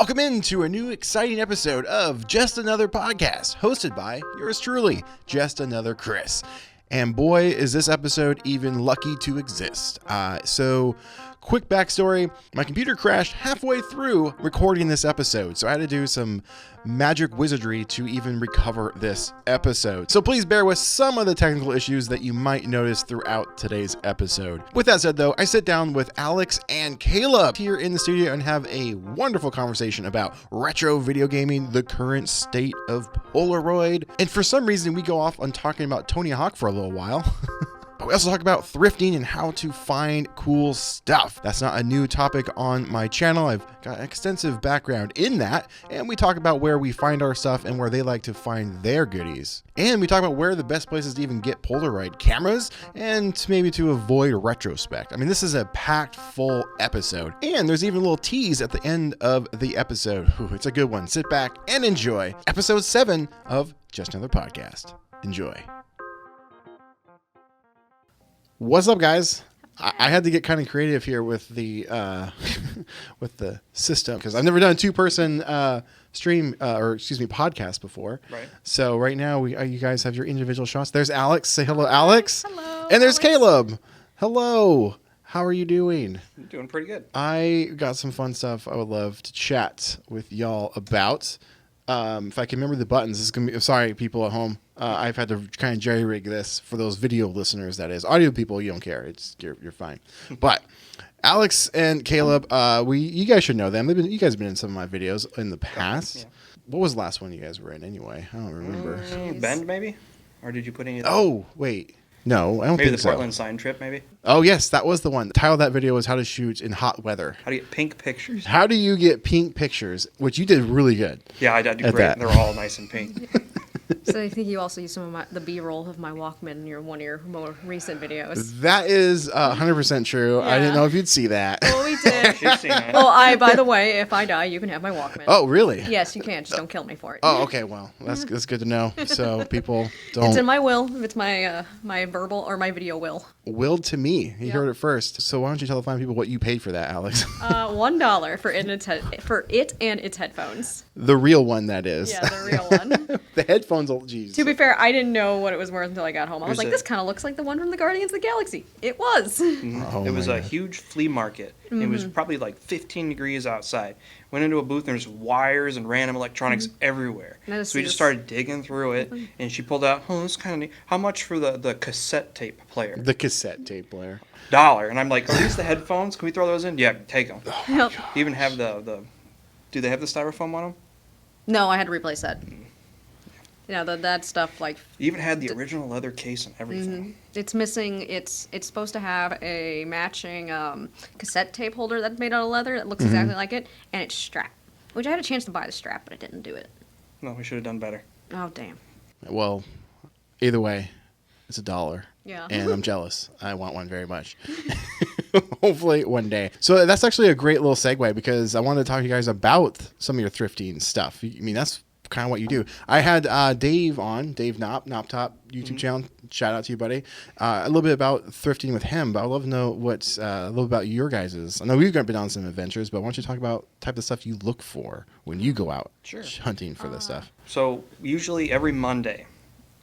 Welcome into a new exciting episode of Just Another Podcast, hosted by yours truly, Just Another Chris. And boy, is this episode even lucky to exist. So quick backstory, my computer crashed halfway through recording this episode, so I had to do some magic wizardry to even recover this episode. So please bear with some of the technical issues that you might notice throughout today's episode. With that said though, I sit down with Alex and Caleb here in the studio and have a wonderful conversation about retro video gaming, the current state of Polaroid, and for some reason we go off on talking about Tony Hawk for a little while. We also talk about thrifting and how to find cool stuff. That's not a new topic on my channel. I've got extensive background in that. And we talk about where we find our stuff and where they like to find their goodies. And we talk about where the best places to even get Polaroid cameras and maybe to avoid retrospekt. I mean, this is a packed full episode. And there's even a little tease at the end of the episode. Ooh, it's a good one. Sit back and enjoy episode 7 of Just Another Podcast. Enjoy. What's up, guys? I had to get kind of creative here with the with the system because I've never done a two-person podcast before. Right. So right now you guys have your individual shots. There's Alex. Say hello, Alex. Hello. And there's Alex. Caleb. Hello. How are you doing? I'm doing pretty good. I got some fun stuff I would love to chat with y'all about. If I can remember the buttons, this is gonna be. Sorry, people at home. I've had to kind of jerry rig this for those video listeners. That is, audio people, you don't care. You're fine. But Alex and Caleb, you guys should know them. You guys have been in some of my videos in the past. Yeah. What was the last one you guys were in anyway? I don't remember. Bend maybe, or did you put any? Oh wait. No, I don't maybe think so. Maybe the Portland sign trip, maybe? Oh, yes, that was the one. The title of that video was How to Shoot in Hot Weather. How to get pink pictures. How do you get pink pictures, which you did really good. Yeah, I did great. That. They're all nice and pink. So I think you also used some of the B-roll of my Walkman in one of your more recent videos. That is 100% true. Yeah. I didn't know if you'd see that. Well, we did. She's seen it. Well, by the way, if I die, you can have my Walkman. Oh, really? Yes, you can. Just don't kill me for it. Oh, okay. Well, that's good to know. So people don't. It's in my will. It's my my verbal or my video will. Willed to me. You heard it first. So why don't you tell the fine people what you paid for that, Alex? $1 for it and its headphones. The real one, that is. Yeah, the real one. The headphones, geez. To be fair, I didn't know what it was worth until I got home. I was like, this kind of looks like the one from the Guardians of the Galaxy. It was. Mm-hmm. It was a huge flea market. Mm-hmm. It was probably like 15 degrees outside. Went into a booth and there's wires and random electronics everywhere. So we just started digging through it, and she pulled out, this is kind of neat. How much for the cassette tape player? The cassette tape player. $1. And I'm like, are these the headphones? Can we throw those in? Yeah, take them. Oh my gosh. Even have do they have the styrofoam on them? No, I had to replace that. You know, that stuff, like... You even had the original leather case and everything. Mm-hmm. It's missing... It's supposed to have a matching cassette tape holder that's made out of leather that looks exactly like it, and it's strapped. Which I had a chance to buy the strap, but I didn't do it. No, we should have done better. Oh, damn. Well, either way, it's $1. Yeah. And I'm jealous. I want one very much. Hopefully one day. So that's actually a great little segue because I wanted to talk to you guys about some of your thrifting stuff. I mean, that's kind of what you do. I had Dave on, Dave Knoptop YouTube channel. Shout out to you, buddy. A little bit about thrifting with him, but I'd love to know what's a little about your guys's. I know we've been on some adventures, but why don't you talk about the type of stuff you look for when you go out hunting for this stuff? So usually every Monday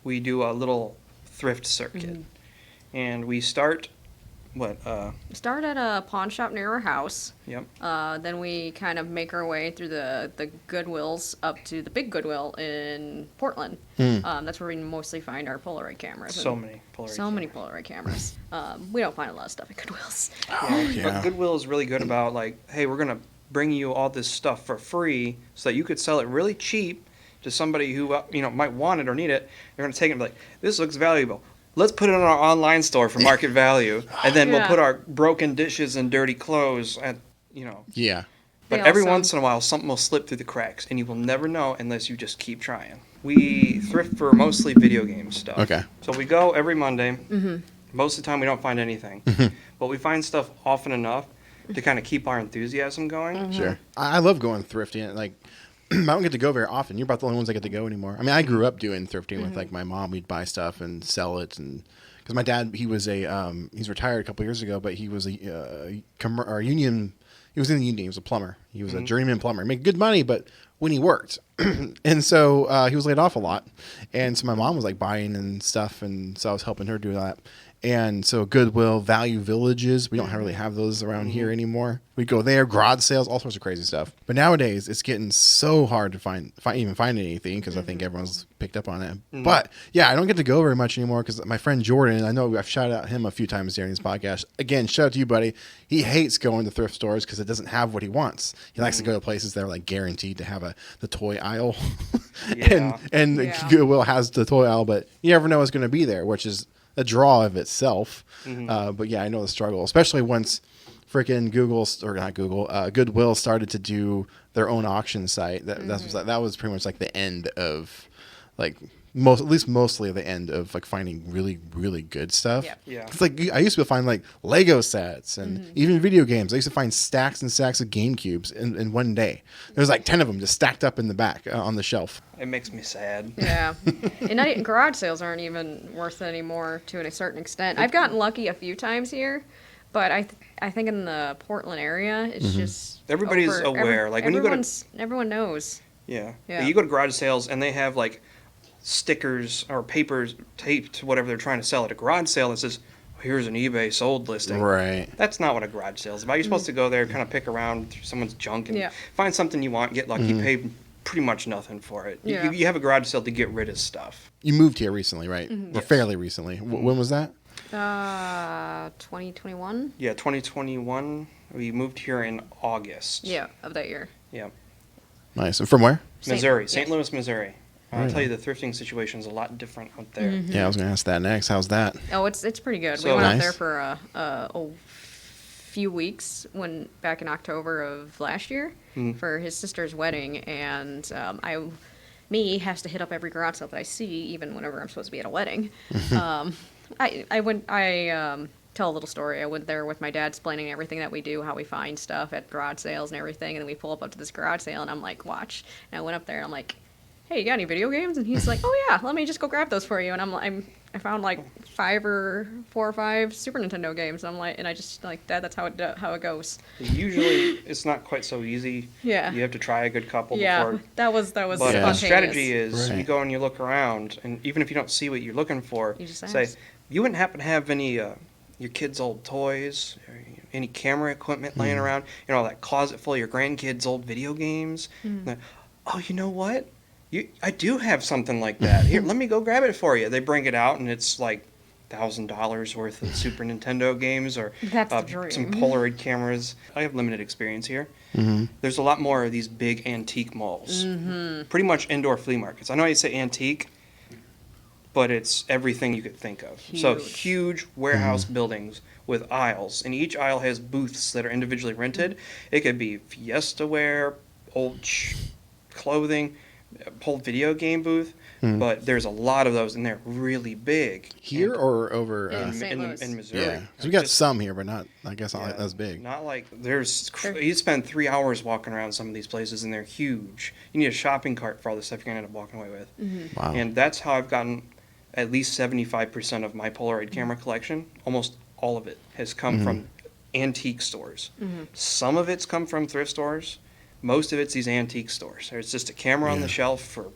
we do a little thrift circuit, and we start start at a pawn shop near our house. Yep. Then we kind of make our way through the Goodwills up to the big Goodwill in Portland. That's where we mostly find our Polaroid cameras. So many Polaroid cameras. We don't find a lot of stuff at Goodwills. But Goodwill is really good about hey, we're gonna bring you all this stuff for free so that you could sell it really cheap to somebody who might want it or need it. They're gonna take it and be like, this looks valuable. Let's put it on our online store for market value, and then we'll put our broken dishes and dirty clothes at. Yeah. But every once in a while, something will slip through the cracks, and you will never know unless you just keep trying. We thrift for mostly video game stuff. Okay. So we go every Monday. Most of the time, we don't find anything, but we find stuff often enough to kind of keep our enthusiasm going. Sure. I love going thrifting. I don't get to go very often. You're about the only ones I get to go anymore. I mean, I grew up doing thrifting with my mom. We'd buy stuff and sell it, and because my dad, he was he's retired a couple years ago, but he was a union he was in the union. He was a plumber. He was a journeyman plumber. He made good money, but when he worked, and so he was laid off a lot. And so my mom was like buying and stuff, and so I was helping her do that. And so Goodwill, Value Villages, we don't really have those around here anymore. We go there, garage sales, all sorts of crazy stuff. But nowadays, it's getting so hard to find anything because I think everyone's picked up on it. But yeah, I don't get to go very much anymore because my friend Jordan, I know I've shouted out him a few times during this podcast. Again, shout out to you, buddy. He hates going to thrift stores because it doesn't have what he wants. He likes to go to places that are like guaranteed to have the toy aisle. and Goodwill has the toy aisle, but you never know what's going to be there, which is a draw of itself. But yeah, I know the struggle, especially once freaking Goodwill started to do their own auction site. That was pretty much like the end of like mostly the end of like finding really, really good stuff. Yeah. It's like I used to find like Lego sets and even video games. I used to find stacks and stacks of GameCubes in one day. There was like 10 of them just stacked up in the back on the shelf. It makes me sad. Yeah. And garage sales aren't even worth it anymore to a certain extent. I've gotten lucky a few times here, but I think in the Portland area, it's just everybody's aware. Like when you go to everyone knows. Yeah. You go to garage sales and they have like stickers or papers taped to whatever they're trying to sell at a garage sale that says, here's an eBay sold listing. Right. That's not what a garage sale is about. You're supposed to go there, kind of pick around through someone's junk and find something you want, get lucky, pay pretty much nothing for it. Yeah. You have a garage sale to get rid of stuff. You moved here recently, right? Or fairly recently. When was that? 2021. Yeah, 2021. We moved here in August. Yeah, of that year. Yeah. Nice. And from where? Missouri, St. Louis, Missouri. I'll tell you, the thrifting situation is a lot different out there. Yeah, I was going to ask that next. How's that? Oh, it's pretty good. So we went out nice. there for a few weeks back in October of last year for his sister's wedding, and me has to hit up every garage sale that I see, even whenever I'm supposed to be at a wedding. I tell a little story. I went there with my dad explaining everything that we do, how we find stuff at garage sales and everything, and then we pull up to this garage sale, and I'm like, watch. And I went up there, and I'm like, hey, you got any video games? And he's like, oh yeah, let me just go grab those for you. And I found like 4 or 5 Super Nintendo games. And I'm like, and I just like that's how it goes. Usually, it's not quite so easy. Yeah. You have to try a good couple Yeah, before. that was But spontaneous. the strategy is Right. you go and you look around, and even if you don't see what you're looking for, You just say, ask. you wouldn't happen to have any your kids' old toys, or any camera equipment laying around, that closet full of your grandkids' old video games. Oh, you know what? I do have something like that. Here, let me go grab it for you. They bring it out, and it's like $1,000 worth of Super Nintendo games or That's the dream. some Polaroid cameras. I have limited experience here. There's a lot more of these big antique malls. Pretty much indoor flea markets. I know you say antique, but it's everything you could think of. So huge warehouse buildings with aisles, and each aisle has booths that are individually rented. It could be Fiesta wear, old clothing, whole video game booth, but there's a lot of those, and they're really big. Here or over? In St. Louis. In Missouri. Yeah. So we got some here, but not like as big. Not like you spend 3 hours walking around some of these places, and they're huge. You need a shopping cart for all the stuff you're going to end up walking away with. Wow. And that's how I've gotten at least 75% of my Polaroid camera collection. Almost all of it has come from antique stores. Some of it's come from thrift stores. Most of it's these antique stores. There's just a camera on the shelf for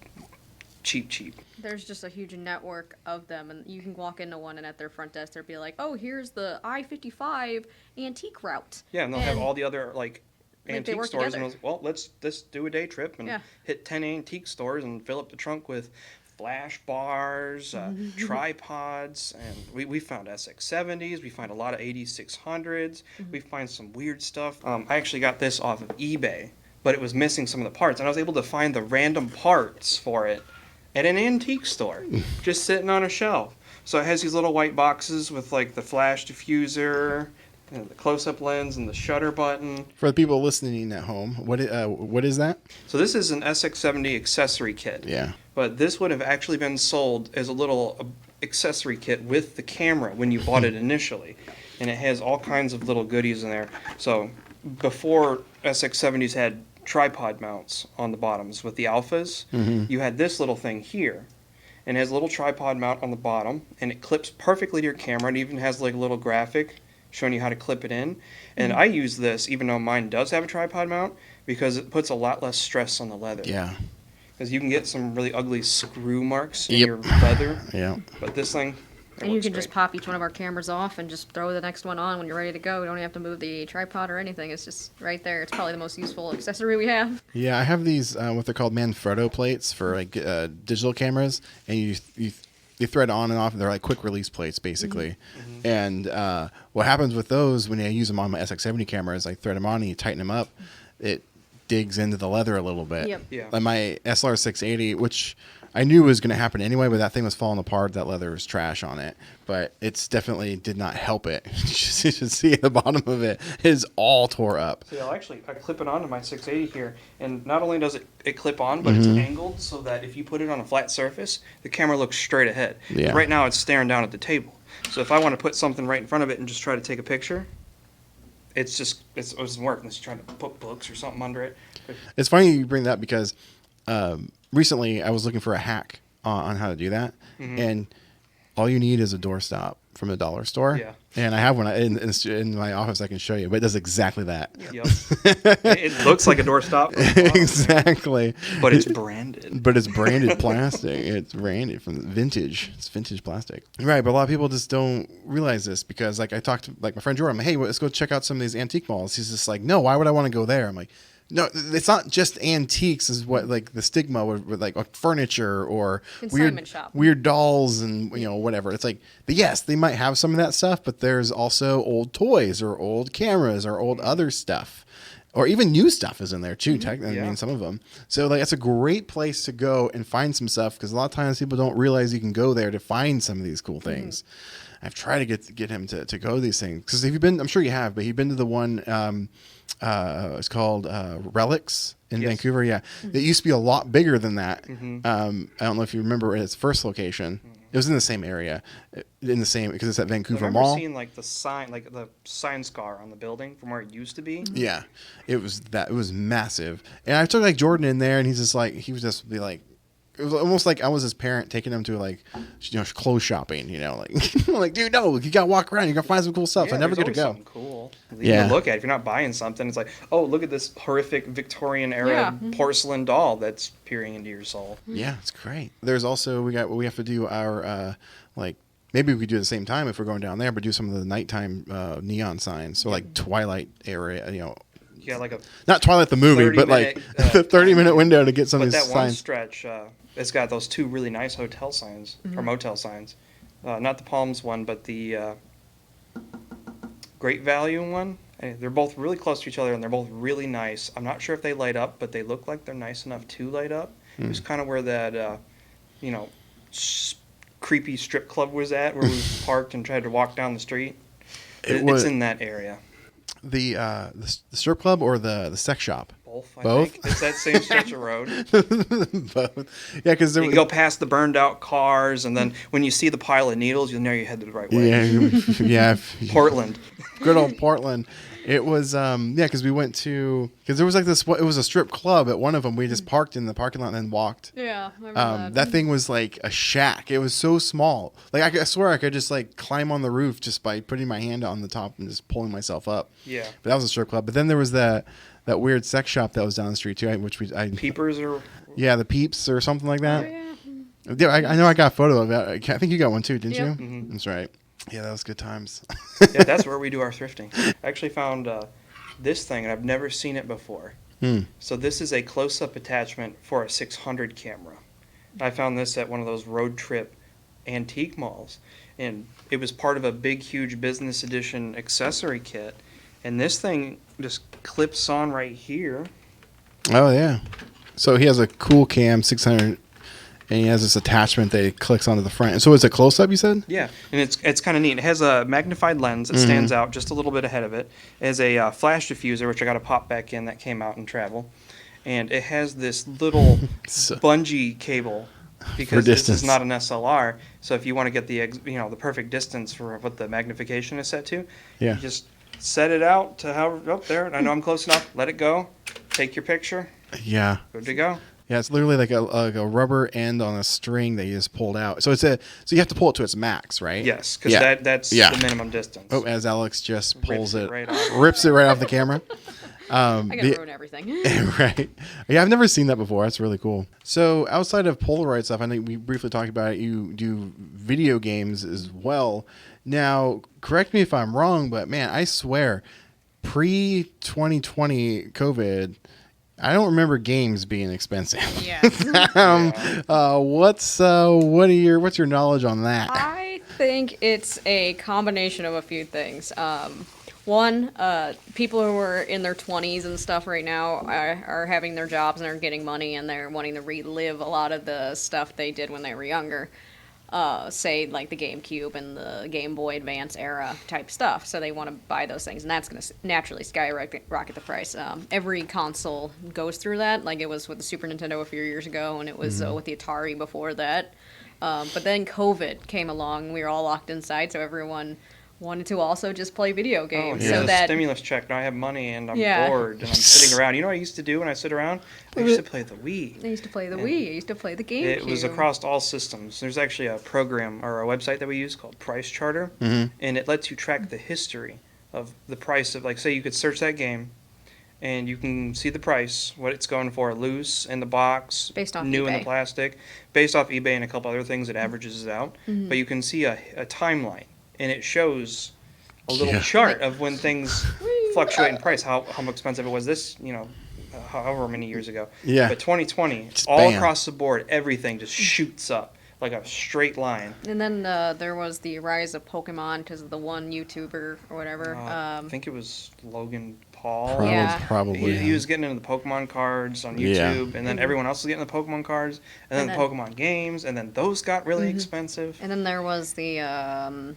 cheap. There's just a huge network of them, and you can walk into one, and at their front desk, they'll be like, oh, here's the I-55 antique route. Yeah, and they'll have all the other they antique work stores. together. And well, let's do a day trip and hit 10 antique stores and fill up the trunk with flash bars, tripods, and we found SX70s. We find a lot of 8600s. We find some weird stuff. I actually got this off of eBay, but it was missing some of the parts, and I was able to find the random parts for it at an antique store, just sitting on a shelf. So it has these little white boxes with like the flash diffuser, and the close-up lens, and the shutter button. For the people listening at home, what is that? So this is an SX70 accessory kit. Yeah. But this would have actually been sold as a little accessory kit with the camera when you bought it initially. And it has all kinds of little goodies in there. So before SX70s had tripod mounts on the bottoms with the alphas, you had this little thing here. And it has a little tripod mount on the bottom, and it clips perfectly to your camera, and even has like a little graphic showing you how to clip it in. And I use this, even though mine does have a tripod mount, because it puts a lot less stress on the leather. Yeah. Because you can get some really ugly screw marks in Yep. your leather. Yeah. But this thing, And you can just pop each one of our cameras off and just throw the next one on when you're ready to go. You don't even have to move the tripod or anything. It's just right there. It's probably the most useful accessory we have. Yeah, I have these what they're called Manfrotto plates for like digital cameras, and you thread on and off. And they're like quick release plates, basically. Mm-hmm. And what happens with those when I use them on my SX70 cameras, I thread them on and you tighten them up. It digs into the leather a little bit. Yep. Yeah. Like my SLR 680, which I knew was going to happen anyway, but that thing was falling apart. That leather was trash on it, but it's definitely did not help it. You should see at the bottom of it is all tore up. So I clip it onto my 680 here, and not only does it clip on, but it's angled so that if you put it on a flat surface, the camera looks straight ahead. Yeah. Right now it's staring down at the table. So if I want to put something right in front of it and just try to take a picture, it doesn't work unless you try to put books or something under it. It's funny you bring that up because recently I was looking for a hack on how to do that, and all you need is a doorstop from a dollar store. Yeah. And I have one in my office I can show you, but it does exactly that. Yep. It looks like a doorstop. Exactly. But it's branded. But it's branded plastic. It's branded from vintage. It's vintage plastic. Right, but a lot of people just don't realize this because like I talked to like my friend Jordan, I'm like, hey, let's go check out some of these antique malls. He's just like, no, why would I want to go there? I'm like, no, it's not just antiques is what like the stigma with like furniture or Consignment shop. weird dolls and whatever. It's like, yes, they might have some of that stuff, but there's also old toys or old cameras or old other stuff. Or even new stuff is in there too. I mean, some of them. So like, it's a great place to go and find some stuff because a lot of times people don't realize you can go there to find some of these cool things. I've tried to get him to go to these things because if you've been, I'm sure you have, but you've been to the one. It's called Relics in Vancouver. Yeah, it used to be a lot bigger than that. I don't know if you remember its first location. It was in the same area, because it's at Vancouver Mall. I remember seeing like the sign scar on the building from where it used to be. Yeah, it was massive. And I took like Jordan in there, and he would just be like, it was almost like I was his parent taking him to like, clothes shopping. Like, like, dude, no, you gotta walk around. You gotta find some cool stuff. I never get to go. Something cool. You look at if you're not buying something. It's like, oh, look at this horrific Victorian era porcelain doll that's peering into your soul. Yeah, it's great. There's also we have to do our like. Maybe we could do it at the same time if we're going down there, but do some of the nighttime neon signs. So like Twilight area, Yeah, like a not Twilight the movie, but like the 30-minute window to get some of these signs. But that one stretch, it's got those two really nice hotel signs or motel signs. Not the Palms one, but the Great Value one. They're both really close to each other, and they're both really nice. I'm not sure if they light up, but they look like they're nice enough to light up. It's kind of where that, creepy strip club was at, where we parked and tried to walk down the street. It's in that area. The strip club or the sex shop? Both. Both? I think. It's that same stretch of road. Both. Yeah, because you go past the burned out cars, and then when you see the pile of needles, you'll know you're headed the right way. Yeah. Portland. Good old Portland. It was because we went to there was like this. It was a strip club at one of them. We just parked in the parking lot and then walked. Yeah, I remember that thing was like a shack. It was so small. Like I swear I could just like climb on the roof just by putting my hand on the top and just pulling myself up. Yeah. But that was a strip club. But then there was that weird sex shop that was down the street too, which Peepers or the Peeps or something like that. Oh, yeah. I know I got a photo of that. I think you got one too, didn't you? Mm-hmm. That's right. Yeah, that was good times. Yeah, that's where we do our thrifting. I actually found this thing, and I've never seen it before. So this is a close-up attachment for a 600 camera. I found this at one of those road trip antique malls, and it was part of a big, huge business edition accessory kit. And this thing just clips on right here. Oh, yeah. So he has a cool cam 600, and he has this attachment that clicks onto the front. So it's a close-up, you said? Yeah, and it's kind of neat. It has a magnified lens that stands out just a little bit ahead of it. It has a flash diffuser, which I got to pop back in, that came out in travel. And it has this little bungee cable, because this is not an SLR. So if you want to get the perfect distance for what the magnification is set to, you just set it out to there. I know I'm close enough. Let it go. Take your picture. Yeah. Good to go. Yeah, it's literally like a rubber end on a string that you just pulled out. So so you have to pull it to its max, right? Yes, because that's Yeah. the minimum distance. Oh, as Alex just pulls it, right off. rips it right off the camera. I gotta ruin everything. Right. Yeah, I've never seen that before. That's really cool. So outside of Polaroid stuff, I think we briefly talked about it. You do video games as well. Now, correct me if I'm wrong, but man, I swear, pre-2020 COVID, I don't remember games being expensive. Yes. What's your knowledge on that? I think it's a combination of a few things. One, people who are in their 20s and stuff right now are having their jobs and are getting money, and they're wanting to relive a lot of the stuff they did when they were younger. Say like the GameCube and the Game Boy Advance era type stuff. So they want to buy those things, and that's going to naturally skyrocket the price. Every console goes through that, like it was with the Super Nintendo a few years ago, and it was with the Atari before that. But then COVID came along, we were all locked inside, so everyone wanted to also just play video games. Oh, yeah. So The that stimulus check. Now I have money and I'm Yeah. bored and I'm sitting around. You know what I used to do when I sit around? I used to play the Wii. I used to play the And Wii. I used to play the GameCube. It was across all systems. There's actually a program or a website that we use called Price Charter, and it lets you track the history of the price of, like, say you could search that game, and you can see the price, what it's going for, loose in the box, Based off new in eBay. the plastic, based off eBay and a couple other things. It averages it out, but you can see a timeline, and it shows a little Yeah. chart of when things fluctuate in price, how expensive it was this, however many years ago. Yeah. But 2020, Just all bam. across the board, everything just shoots up like a straight line. And then there was the rise of Pokemon because of the one YouTuber or whatever. I think it was Logan Paul. Yeah. Probably. He was getting into the Pokemon cards on Yeah. YouTube, and then everyone else was getting the Pokemon cards, and then And the then- Pokemon games, and then those got really expensive. And then there was the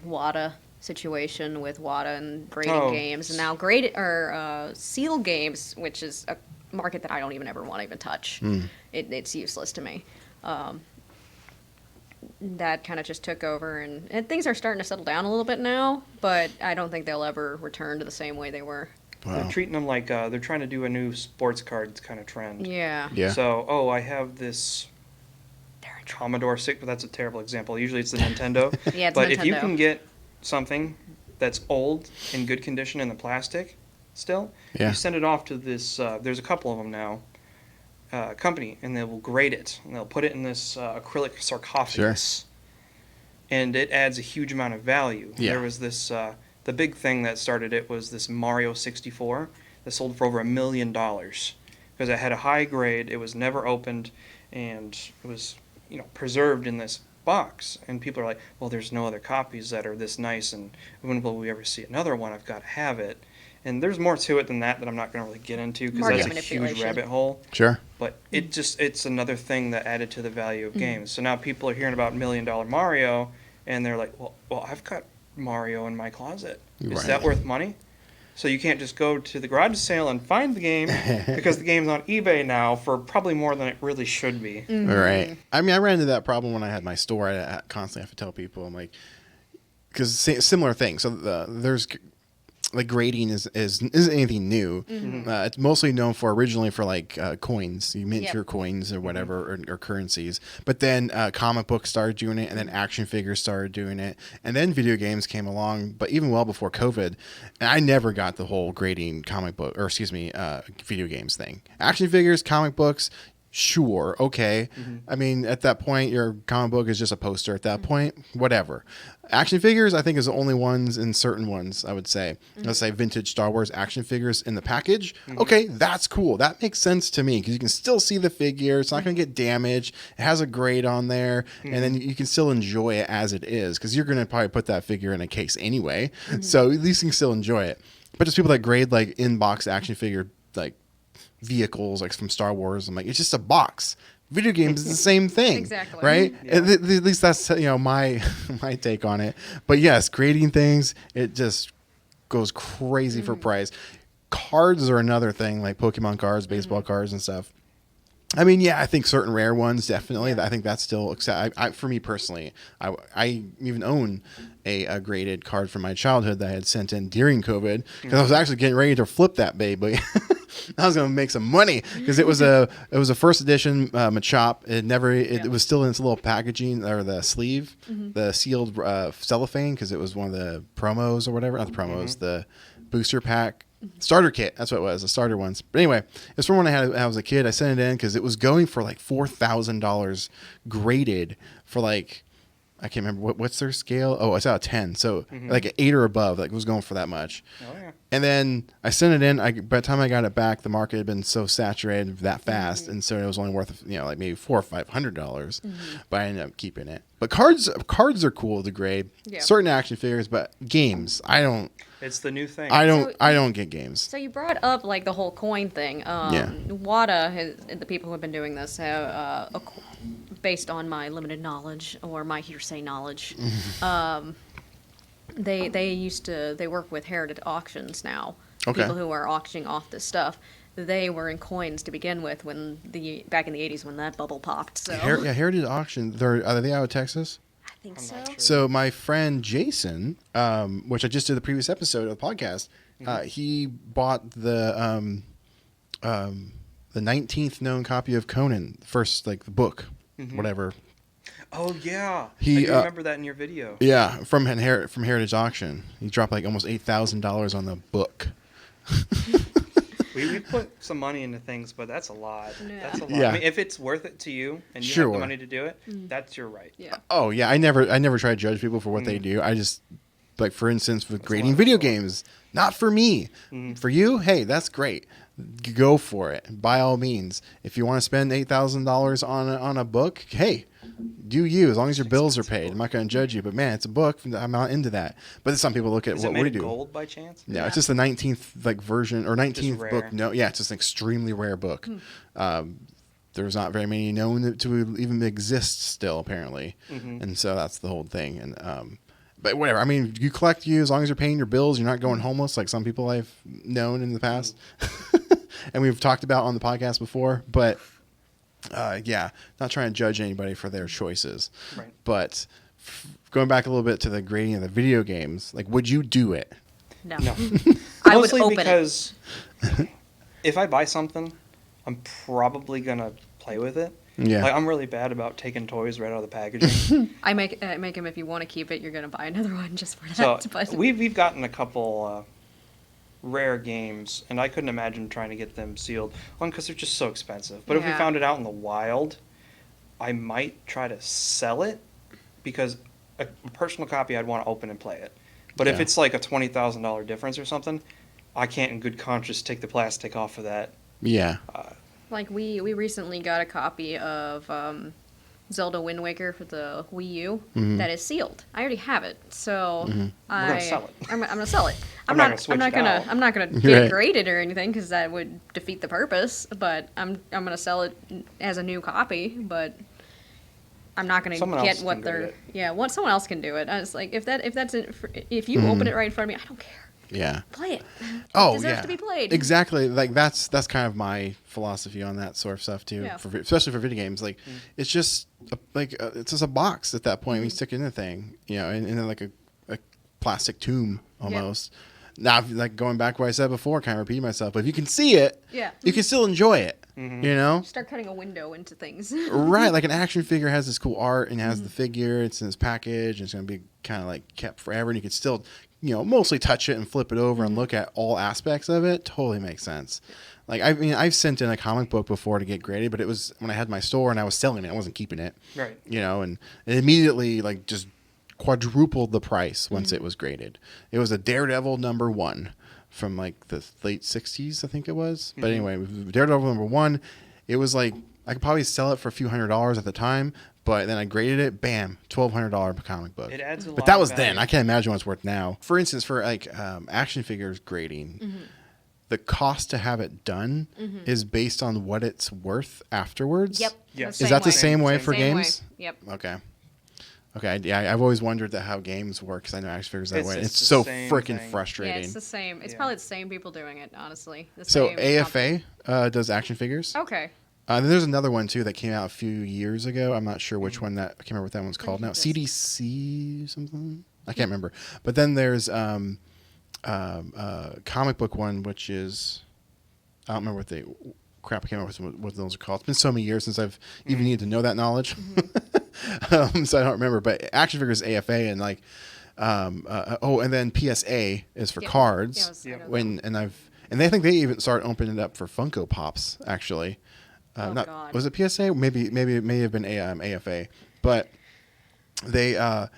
WADA situation with WADA and grading Oh. games, and now Seal Games, which is a market that I don't even ever want to even touch. It's useless to me. That kind of just took over, and things are starting to settle down a little bit now, but I don't think they'll ever return to the same way they were. Wow. They're treating them like they're trying to do a new sports cards kind of trend. Yeah. Yeah. So, I have this Commodore 6, but that's a terrible example. Usually it's the Nintendo. Yeah, it's But Nintendo. if you can get something that's old, in good condition in the plastic still, Yeah. you send it off to this, there's a couple of them now, company, and they will grade it. And they'll put it in this acrylic sarcophagus. And it adds a huge amount of value. Yeah. There was this, the big thing that started it was this Mario 64 that sold for over $1 million. Because it had a high grade, it was never opened, and it was preserved in this box. And people are like, well, there's no other copies that are this nice, and when will we ever see another one? I've got to have it. And there's more to it than that I'm not going to really get into because Market that's a huge manipulation. rabbit hole. Sure. But it's another thing that added to the value of games. So now people are hearing about $1 million Mario, and they're like, well, I've got Mario in my closet. Is Right. that worth money? So you can't just go to the garage sale and find the game because the game's on eBay now for probably more than it really should be. All right. I mean, I ran into that problem when I had my store. I constantly have to tell people, I'm like, because similar thing. So there's like grading isn't anything new. It's mostly known for originally for like coins. You mint Yep. your coins or whatever or currencies. But then comic books started doing it, and then action figures started doing it, and then video games came along. But even well before COVID, and I never got the whole grading video games thing. Action figures, comic books. Sure, okay. I mean, at that point, your comic book is just a poster. At that point, whatever. Action figures, I think, is the only ones in certain ones, I would say. Let's say vintage Star Wars action figures in the package. Okay, that's cool. That makes sense to me because you can still see the figure. It's not going to get damaged. It has a grade on there. And then you can still enjoy it as it is because you're going to probably put that figure in a case anyway. So at least you can still enjoy it. But just people that grade like in-box action figure, like, vehicles like from Star Wars. I'm like, it's just a box. Video games is the same thing, Exactly. right? Yeah. At least that's my my take on it. But yes, grading things, it just goes crazy for price. Cards are another thing, like Pokemon cards, baseball cards, and stuff. I mean, yeah, I think certain rare ones definitely. I think that's still for me personally. I even own a graded card from my childhood that I had sent in during COVID because I was actually getting ready to flip that baby. I was gonna make some money because it was a first edition Machop. It was still in its little packaging or the sleeve, the sealed cellophane because it was one of the promos or whatever. Not the promos, the booster pack. Starter kit, that's what it was, the starter ones. But anyway, it's from when I was a kid. I sent it in because it was going for like $4,000 graded for like, I can't remember what's their scale. Oh, it's out of 10, so like an 8 or above. Like it was going for that much. Oh yeah. And then I sent it in. By the time I got it back, the market had been so saturated that fast, and so it was only worth like maybe $400 or $500. But I ended up keeping it. But cards are cool to grade. Yeah. Certain action figures, but games, I don't. It's the new thing. I don't get games. So you brought up like the whole coin thing. WADA, the people who have been doing this, have based on my limited knowledge or my hearsay knowledge, they work with Heritage Auctions now. Okay. People who are auctioning off this stuff. They were in coins to begin with back in the 80s when that bubble popped. So Heritage Auction. Are they out of Texas? I think so. Sure. So my friend Jason, which I just did the previous episode of the podcast, he bought the 19th known copy of Conan, first like the book, whatever. Oh yeah, I do remember that in your video. Yeah, from Heritage Auction, he dropped like almost $8,000 on the book. We put some money into things, but that's a lot. Yeah. That's a lot. Yeah. I mean, if it's worth it to you and you have the money to do it, that's your right. Yeah. Oh yeah, I never try to judge people for what they do. I just, like for instance, with grading video games, not for me. For you, hey, that's great. Go for it by all means. If you want to spend $8,000 on a book, hey, do you, as long as your bills are paid. I'm not going to judge you, but man, it's a book. I'm not into that. But some people look at what we do. Gold by chance? No, it's just the 19th like version or 19th book. No, yeah, it's just an extremely rare book. There's not very many known to even exist still, apparently, and so that's the whole thing. And but whatever. I mean, you collect as long as you're paying your bills. You're not going homeless like some people I've known in the past, and we've talked about on the podcast before. But not trying to judge anybody for their choices. Right. But going back a little bit to the grading of the video games, like, would you do it? No. I would open because if I buy something, I'm probably gonna play with it. Yeah. Like, I'm really bad about taking toys right out of the packaging. I make them, if you want to keep it, you're gonna buy another one just for that. So but we've gotten a couple rare games, and I couldn't imagine trying to get them sealed. One, because they're just so expensive. But if we found it out in the wild, I might try to sell it, because a personal copy I'd want to open and play it. But if it's like a $20,000 difference or something, I can't in good conscience take the plastic off of that. Yeah. Like we recently got a copy of Zelda Wind Waker for the Wii U that is sealed. I already have it, so we're gonna sell it. I'm gonna sell it. I'm not gonna get it graded or anything because that would defeat the purpose. But I'm gonna sell it as a new copy. But I'm not gonna get what they're someone else can do it. I was like, if you open it right in front of me, I don't care. Yeah. Play it. Oh, it deserves to be played. Exactly. Like that's kind of my philosophy on that sort of stuff too. Yeah. Especially for video games. Like it's just it's just a box at that point when you stick it in the thing, in like a plastic tomb almost. Yeah. Now, like going back to what I said before, kind of repeating myself, but if you can see it, you can still enjoy it. Start cutting a window into things. Right. Like an action figure has this cool art and has the figure. It's in its package. And it's going to be kind of like kept forever. And you can still, mostly touch it and flip it over and look at all aspects of it. Totally makes sense. Like, I mean, I've sent in a comic book before to get graded, but it was when I had my store and I was selling it. I wasn't keeping it. Right. And it immediately, like, just quadrupled the price once it was graded. It was a Daredevil #1 from like the late 60s, I think it was. But anyway, Daredevil #1, it was like I could probably sell it for a few $100s at the time, but then I graded it, bam, $1,200 comic book. It adds a lot. But that was then. I can't imagine what it's worth now. For instance, for like action figures grading, the cost to have it done is based on what it's worth afterwards. Yep. Yes. Is that the same way for games? Yep. Okay, yeah, I've always wondered how games work because I know action figures that way. It's so freaking frustrating. Yeah, it's the same. It's probably the same people doing it, honestly. So AFA does action figures. Okay. There's another one too that came out a few years ago. I'm not sure which one I can't remember what that one's called now. CDC something. I can't remember. But then there's comic book one, which is I don't remember what they crap. I can't remember what those are called. It's been so many years since I've even needed to know that knowledge, so I don't remember. But action figures AFA and like, and then PSA is for cards. And I think they even started opening it up for Funko Pops actually. God. Was it PSA? Maybe it may have been AFA, but they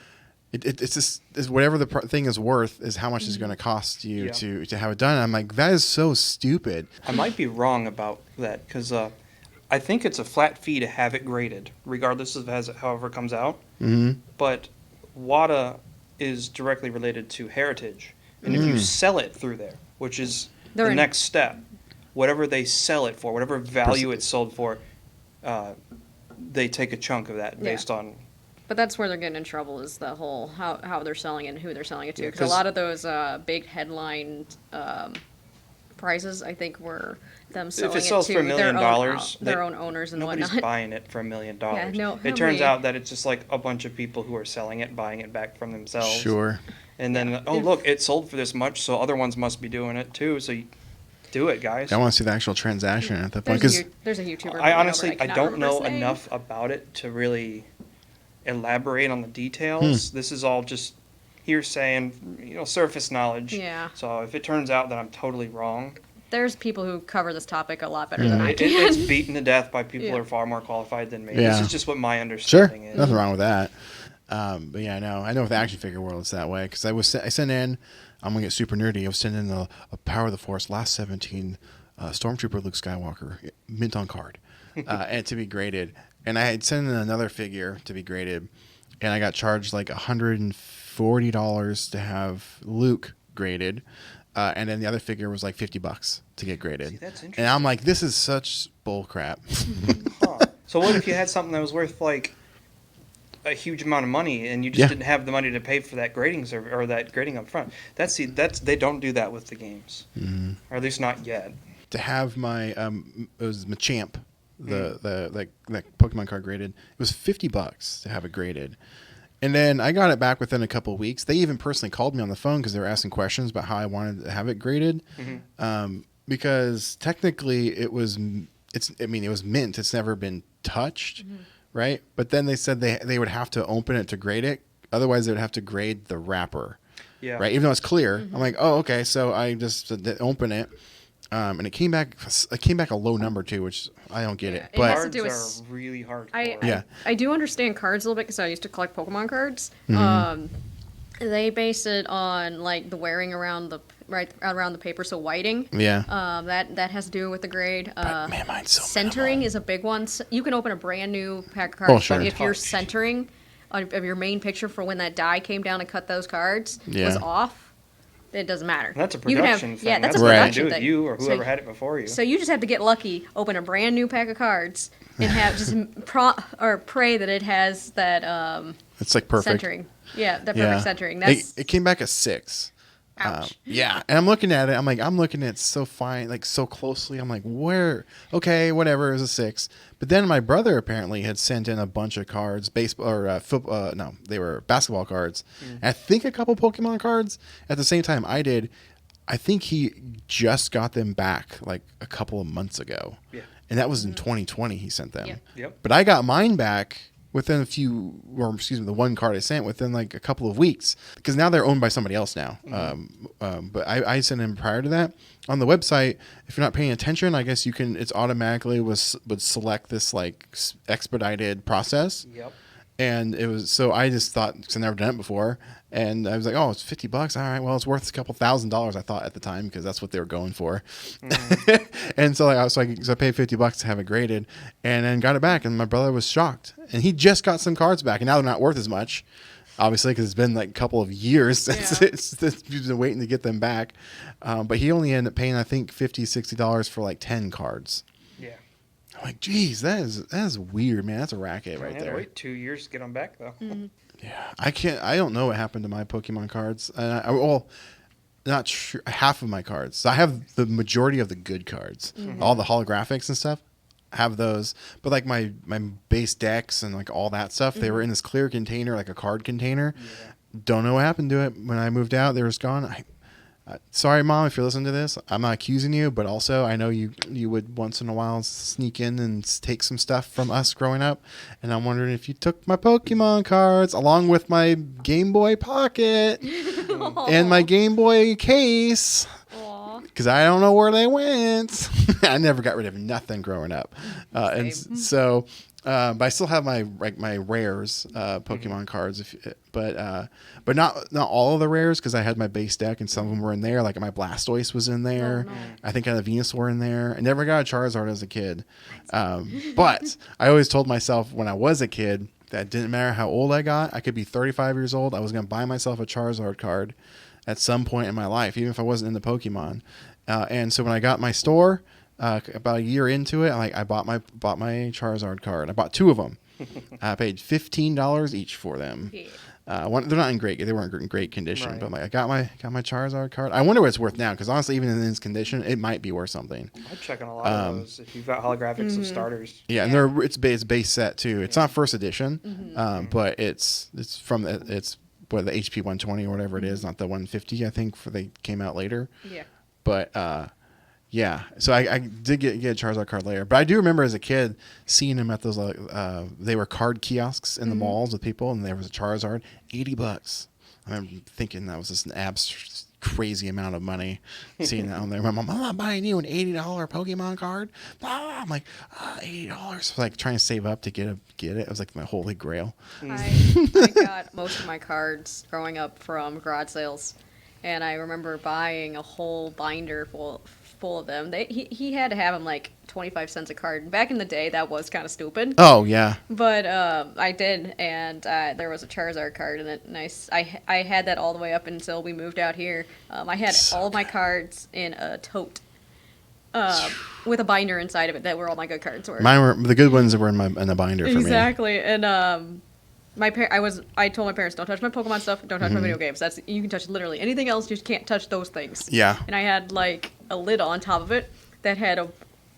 it's just whatever the thing is worth is how much it's going to cost you to have it done. And I'm like, that is so stupid. I might be wrong about that because I think it's a flat fee to have it graded, regardless of however it comes out. Mm-hmm. But WADA is directly related to heritage, and if you sell it through there, which is the next step, whatever they sell it for, whatever value it's sold for, they take a chunk of that based on. But that's where they're getting in trouble is the whole how they're selling it and who they're selling it to. Because a lot of those big headline prices, I think, were them selling if it sells to for $1 million, their own owners and nobody's whatnot. buying it for $1 million. Yeah, it turns out that it's just like a bunch of people who are selling it, buying it back from themselves. Sure. And then, look, it sold for this much, so other ones must be doing it too. So you do it, guys. I want to see the actual transaction at that point. Because there's a YouTuber. I honestly, I don't know enough about it to really elaborate on the details. This is all just hearsay and surface knowledge. Yeah. So if it turns out that I'm totally wrong, there's people who cover this topic a lot better than I can. It's beaten to death by people who are far more qualified than me. Yeah. This is just what my understanding is. Nothing wrong with that. But yeah, I know with the action figure world it's that way because I sent in. I'm gonna get super nerdy. I was sending in a Power of the Force Last 17 Stormtrooper Luke Skywalker mint on card, and to be graded. And I had sent in another figure to be graded, and I got charged like $140 to have Luke graded, and then the other figure was like $50 to get graded. See, that's interesting. And I'm like, this is such bull crap. So what if you had something that was worth like a huge amount of money and you just didn't have the money to pay for that grading or that grading up front? That's they don't do that with the games, or at least not yet. To have my it was Machamp. The Pokemon card graded. It was $50 to have it graded, and then I got it back within a couple of weeks. They even personally called me on the phone because they were asking questions about how I wanted to have it graded. Because technically it was mint. It's never been touched, right? But then they said they would have to open it to grade it. Otherwise, they would have to grade the wrapper. Yeah. Right. Even though it's clear, I'm like, oh, okay. So I just open it. And it came back a low number too, which I don't get it. But cards are really hard. I do understand cards a little bit because I used to collect Pokemon cards. They base it on like the wearing around the paper, so whiting. Yeah. That has to do with the grade. But, man, mine's so centering minimal. is a big one. You can open a brand new pack of cards, sure. but if your centering of your main picture for when that die came down and cut those cards was off, it doesn't matter. That's a production thing. Yeah, that's a what production do thing. With you or whoever had it before you. So you just have to get lucky, open a brand new pack of cards, and have just pray that it has that it's like perfect centering. Yeah, the perfect centering. That's it came back a 6. Ouch. Yeah, and I'm looking at it. I'm looking at it so fine, like so closely. I'm like, where? Okay, whatever. It was a 6. But then my brother apparently had sent in a bunch of cards, baseball or football. No, they were basketball cards. And I think a couple Pokemon cards at the same time I did. I think he just got them back like a couple of months ago. Yeah, and that was in 2020. He sent them. Yep. But I got mine back within the one card I sent within like a couple of weeks because now they're owned by somebody else now. But I sent them prior to that on the website. If you're not paying attention, I guess it's automatically would select this like expedited process. Yep. And it was, so I just thought, because I've never done it before, and I was like, oh, it's $50. All right, well, it's worth a couple $1,000s, I thought at the time, because that's what they were going for. And so I paid $50 to have it graded, and then got it back, and my brother was shocked. And he just got some cards back, and now they're not worth as much, obviously, because it's been like a couple of years since he's been waiting to get them back. But he only ended up paying, I think, $50, $60 for like 10 cards. I'm like, geez, that is weird, man. That's a racket right there. Wait 2 years to get them back, though. Yeah, I don't know what happened to my Pokemon cards. And not sure. Half of my cards. So I have the majority of the good cards. All the holographics and stuff. I have those. But like my base decks and like all that stuff, they were in this clear container, like a card container. Yeah. Don't know what happened to it. When I moved out, they were just gone. Sorry, Mom, if you're listening to this. I'm not accusing you, but also I know you would once in a while sneak in and take some stuff from us growing up. And I'm wondering if you took my Pokemon cards along with my Game Boy Pocket and my Game Boy case. Because I don't know where they went. I never got rid of nothing growing up. And so... but I still have my rares Pokemon cards, but not all of the rares because I had my base deck and some of them were in there. Like my Blastoise was in there. Oh, no. I think I had a Venusaur in there. I never got a Charizard as a kid, but I always told myself when I was a kid that it didn't matter how old I got. I could be 35 years old. I was going to buy myself a Charizard card at some point in my life, even if I wasn't into Pokemon. And so when I got my store. About a year into it, I bought my Charizard card. I bought 2 of them. I paid $15 each for them. Yeah. They're not in they weren't in great condition, Right. but I got my Charizard card. I wonder what it's worth now, because honestly, even in this condition, it might be worth something. I'd check on a lot of those if you've got holographics of starters. Yeah, and it's base set too. It's not first edition, but it's the HP 120 or whatever it is, not the 150. I think they came out later. Yeah. But yeah, so I did get a Charizard card later, but I do remember as a kid seeing them at those they were card kiosks in the malls with people, and there was a Charizard, $80. I remember thinking that was just an crazy amount of money. Seeing that on there, my mom, I'm not buying you an $80 Pokemon card. I'm like, $80, like trying to save up to get it. It was like my holy grail. I got most of my cards growing up from garage sales, and I remember buying a whole binder full of them. He had to have them like 25 cents a card. Back in the day, that was kind of stupid. Oh yeah. But I did, and there was a Charizard card in it. Nice. I had that all the way up until we moved out here. I had all of my cards in a tote with a binder inside of it. That were all my good cards were. Mine were the good ones that were in the binder for me. Exactly, and I told my parents, don't touch my Pokemon stuff, don't touch my video games. You can touch literally anything else, just can't touch those things. Yeah. And I had like a lid on top of it that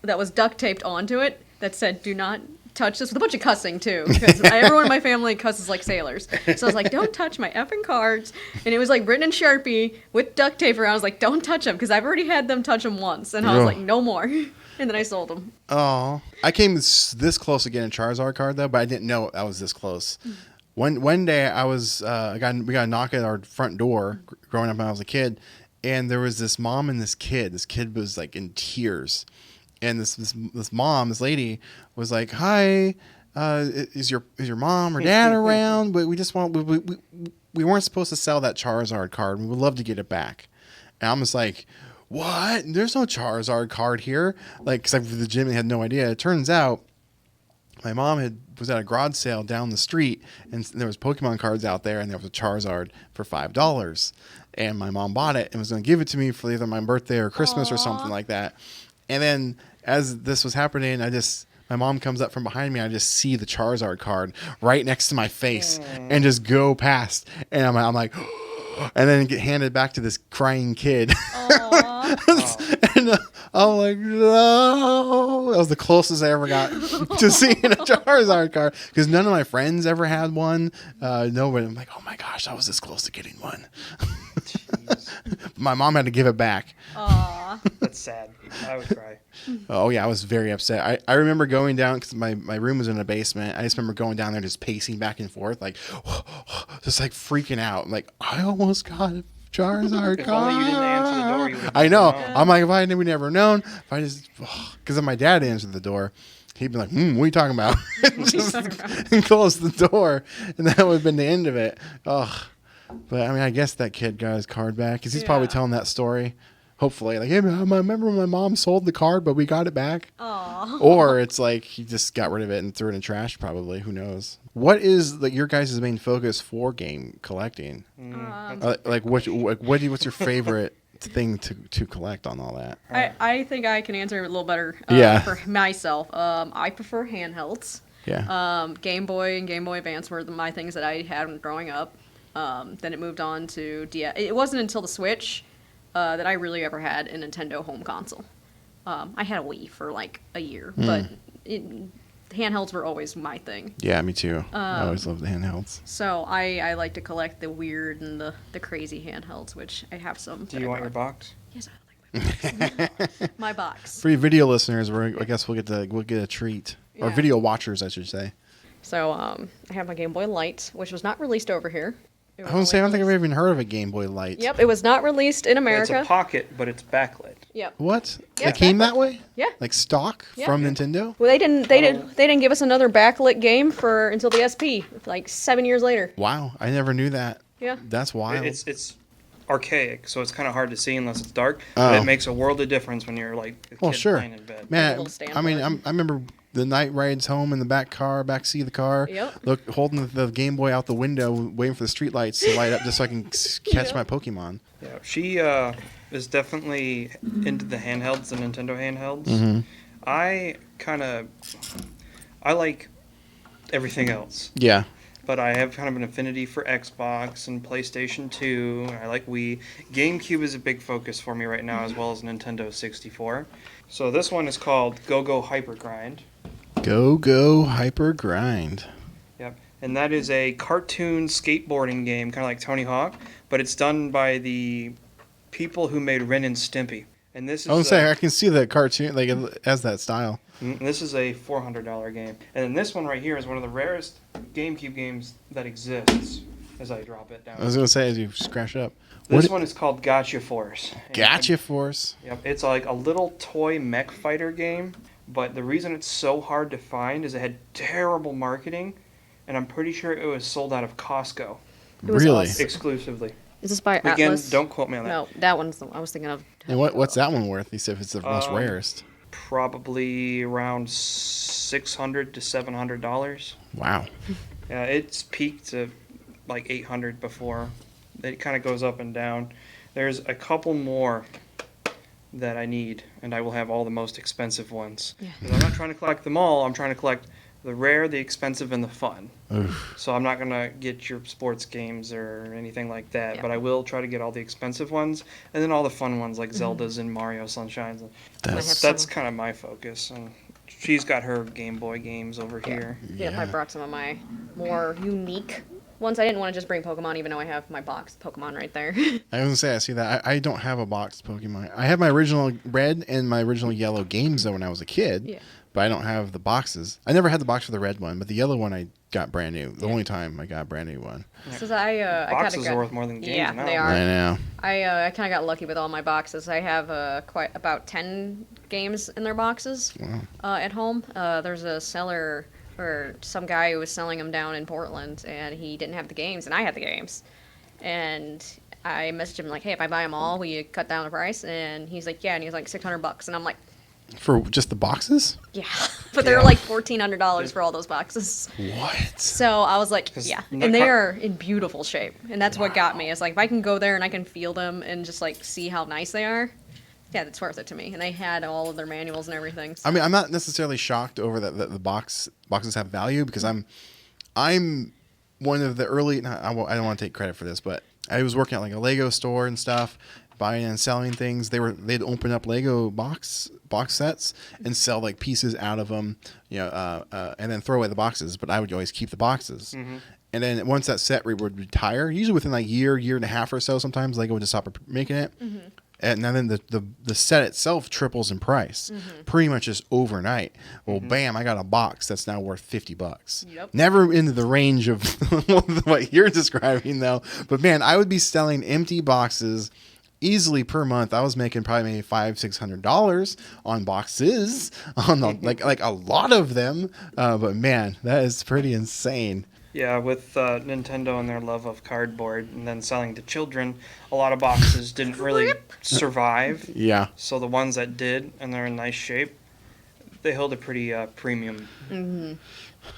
was duct taped onto it that said, do not touch this, with a bunch of cussing too, because everyone in my family cusses like sailors. So I was like, don't touch my effing cards. And it was like written in Sharpie with duct tape around. I was like, don't touch them, because I've already had them touch them once. And I was like, no more. And then I sold them. Oh, I came this close to getting a Charizard card though, but I didn't know I was this close. One day I was we got a knock at our front door growing up when I was a kid, and there was this mom and this kid. This kid was like in tears, and this mom, this lady, was like, "Hi, is your mom or dad around? But we just want we weren't supposed to sell that Charizard card. We would love to get it back." And I'm just like, "What? There's no Charizard card here!" Like, because I legitimately had no idea. It turns out my mom was at a garage sale down the street, and there was Pokemon cards out there, and there was a Charizard for $5. And my mom bought it and was going to give it to me for either my birthday or Christmas or something like that. And then as this was happening, my mom comes up from behind me. I just see the Charizard card right next to my face and just go past. And I'm like, and then get handed back to this crying kid. And I'm like, no. That was the closest I ever got to seeing a Charizard card, because none of my friends ever had one. Nobody. I'm like, oh my gosh, I was this close to getting one. My mom had to give it back. Aww. That's sad. I would cry. Oh yeah, I was very upset. I remember going down, because my room was in a basement. I just remember going down there just pacing back and forth, like just like freaking out. Like, I almost got a Charizard If card. only you didn't answer the door, you would have I know. known. I'm like, if I would never known, if I just, because if my dad answered the door, he'd be like, what are you talking about? Just and close the door, and that would have been the end of it. Ugh. But I mean, I guess that kid got his card back, because he's probably telling that story. Hopefully, like, hey, I remember when my mom sold the card, but we got it back. Aww. Or it's like he just got rid of it and threw it in trash. Probably, who knows? What is your guys' main focus for game collecting? What's your favorite thing to collect on all that? I think I can answer it a little better for myself. I prefer handhelds. Yeah. Game Boy and Game Boy Advance were my things that I had growing up. Then it moved on to DS. It wasn't until the Switch that I really ever had a Nintendo home console. I had a Wii for like a year, but handhelds were always my thing. Yeah, me too. I always loved the handhelds. So I like to collect the weird and the crazy handhelds, which I have some. Do you want your box? Yes, I like my box. My box. For you video listeners, I guess we'll get a treat. Or Yeah. video watchers, I should say. So I have my Game Boy Light, which was not released over here. It I don't say I don't think I've released- even heard of a Game Boy Light. Yep, it was not released in America. It's a pocket, but it's backlit. Yep. What? Yeah, It came backlit. that way? Yeah. Like stock Yeah. from Nintendo? Well, they didn't give us another backlit game until the SP, like 7 years later. Wow, I never knew that. Yeah. That's wild. It's archaic, so it's kind of hard to see unless it's dark. Oh. But it makes a world of difference when you're like a Well, kid sure. playing in bed. Man, little stand I mean, for it. I remember the night rides home in the back seat of the car. Yep. Holding the Game Boy out the window, waiting for the street lights to light up just so I can catch Yeah. my Pokemon. Yeah, she is definitely into the handhelds, the Nintendo handhelds. Mm-hmm. I like everything else, Yeah. but I have kind of an affinity for Xbox and PlayStation 2. I like Wii. GameCube is a big focus for me right now, as well as Nintendo 64. So this one is called Go Hyper Grind. Go Hyper Grind. Yep. And that is a cartoon skateboarding game, kind of like Tony Hawk, but it's done by the people who made Ren and Stimpy. And this is I was saying I can see the cartoon like it has that style. this is a $400 game. And then this one right here is one of the rarest GameCube games that exists. As I drop it down. I was gonna say as you scratch up. This one is called Gotcha Force. And Gotcha Force. Yep, it's like a little toy mech fighter game, but the reason it's so hard to find is it had terrible marketing, and I'm pretty sure it was sold out of Costco It was Really? us. exclusively. Is this by Again, Atlas? don't quote me on that. No, that one's the I was thinking of. And what's that one worth? You said if it's the most Um, rarest. Probably around $600 to $700. Wow. Yeah, it's peaked at like 800 before. It kind of goes up and down. There's a couple more that I need, and I will have all the most expensive ones. Yeah. 'Cause I'm not trying to collect them all. I'm trying to collect the rare, the expensive, and the fun. Oof. So I'm not gonna get your sports games or anything like that, Yeah. but I will try to get all the expensive ones, and then all the fun ones like Mm-hmm. Zeldas and Mario Sunshines. That's That's kind of my focus, and she's got her Game Boy games over here. Yeah, I brought some of my more unique ones. I didn't want to just bring Pokemon, even though I have my box Pokemon right there. I was gonna say I see that. I don't have a boxed Pokemon. I have my original red and my original yellow games though when I was a kid. Yeah. But I don't have the boxes. I never had the box for the red one, but the yellow one I got brand new. The only time I got a brand new one. Since I kind Boxes of got, are worth more than games yeah, now. they are. I know. I kind of got lucky with all my boxes. I have quite about 10 games in their boxes at home. There's a seller or some guy who was selling them down in Portland, and he didn't have the games, and I had the games. And I messaged him like, "Hey, if I buy them all, will you cut down the price?" And he's like, "Yeah," and he's like $600, and I'm like, For just the boxes? "Yeah," but they were like $1,400 for all those boxes. What? So I was like, 'Cause yeah, the and they car- are in beautiful shape, and that's what got me. Is like if I can go there and I can feel them and just like see how nice they are, yeah, that's worth it to me. And they had all of their manuals and everything. So. I mean, I'm not necessarily shocked over that the boxes have value because I'm one of the early. I don't want to take credit for this, but I was working at like a Lego store and stuff, buying and selling things. They'd open up Lego box sets and sell like pieces out of them, and then throw away the boxes. But I would always keep the boxes. Mm-hmm. And then once that set would retire, usually within like year and a half or so, sometimes Lego would just stop making it. Mm-hmm. And then the set itself triples in price, pretty much just overnight. Well, bam! I got a box that's now worth $50. Yep. Never into the range of what you're describing, though. But man, I would be selling empty boxes easily per month. I was making probably maybe $500-600 on boxes, on the, like a lot of them. But man, that is pretty insane. Yeah, with Nintendo and their love of cardboard and then selling to children, a lot of boxes didn't really survive. Yeah. So the ones that did, and they're in nice shape, they held a pretty premium.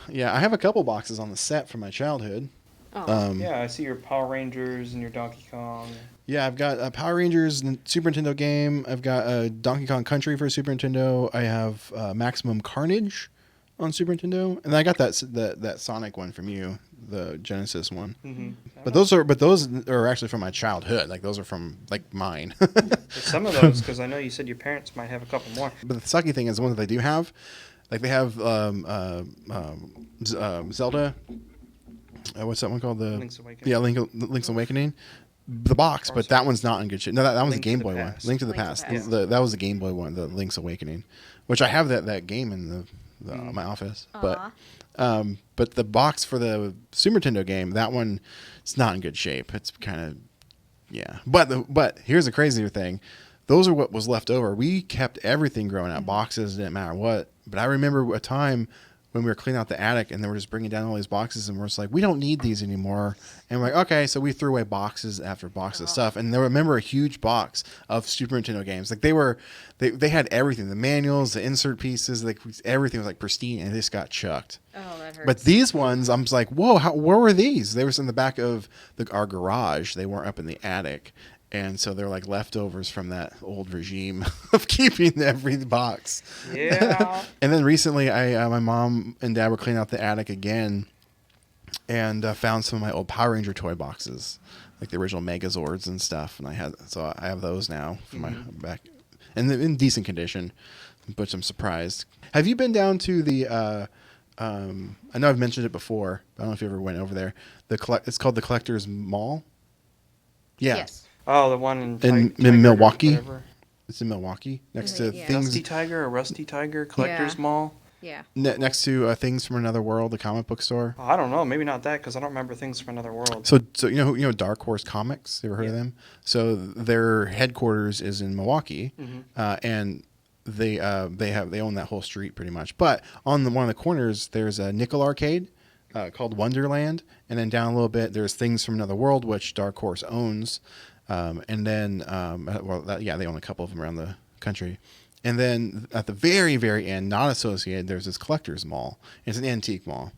Yeah, I have a couple boxes on the set from my childhood. Oh. Yeah, I see your Power Rangers and your Donkey Kong. Yeah, I've got a Power Rangers Super Nintendo game. I've got a Donkey Kong Country for Super Nintendo. I have Maximum Carnage on Super Nintendo, and I got that Sonic one from you, the Genesis one. Mm-hmm. But those are actually from my childhood. Like those are from like mine. Some of those, because I know you said your parents might have a couple more. But the sucky thing is, the ones that I do have, Like they have Zelda. What's that one called? The Link's Awakening. Yeah, Link's Awakening. The box, but that one's not in good shape. No, that was a Link to Game the Boy one. Past. Link to the Link to Past. the Past. That was the Game Boy one, the Link's Awakening, which I have that game in my office. Aw. But the box for the Super Nintendo game, that one, it's not in good shape. It's kind of But here's the crazier thing. Those are what was left over. We kept everything growing out. Boxes, didn't matter what. But I remember a time when we were cleaning out the attic and they were just bringing down all these boxes and we're just like, we don't need these anymore. And we're like, okay, so we threw away boxes after boxes of stuff. And I remember a huge box of Super Nintendo games. Like they had everything, the manuals, the insert pieces, like everything was like pristine and it just got chucked. Oh, that hurts. But these ones, I'm just like, whoa, where were these? They were in the back of our garage. They weren't up in the attic. And so they're like leftovers from that old regime of keeping every box. Yeah. And then recently, my mom and dad were cleaning out the attic again, and found some of my old Power Ranger toy boxes, like the original Megazords and stuff. And I have those now for my back, and they're in decent condition, which I'm surprised. Have you been down to the? I know I've mentioned it before. I don't know if you ever went over there. It's called the Collector's Mall. Yeah. Yes. Oh, the one in In Milwaukee. whatever. It's in Milwaukee, next to Yeah. things. Dusty Tiger or Rusty Tiger Collector's Yeah. Mall. Yeah. Next to Things from Another World, the comic book store. Oh, I don't know. Maybe not that because I don't remember Things from Another World. So you know Dark Horse Comics. You ever heard of Yeah. them? So their headquarters is in Milwaukee, and they own that whole street pretty much. But on one of the corners, there's a nickel arcade called Wonderland, and then down a little bit, there's Things from Another World, which Dark Horse owns. And then, they own a couple of them around the country. And then at the very, very end, not associated, there's this collector's mall. It's an antique mall.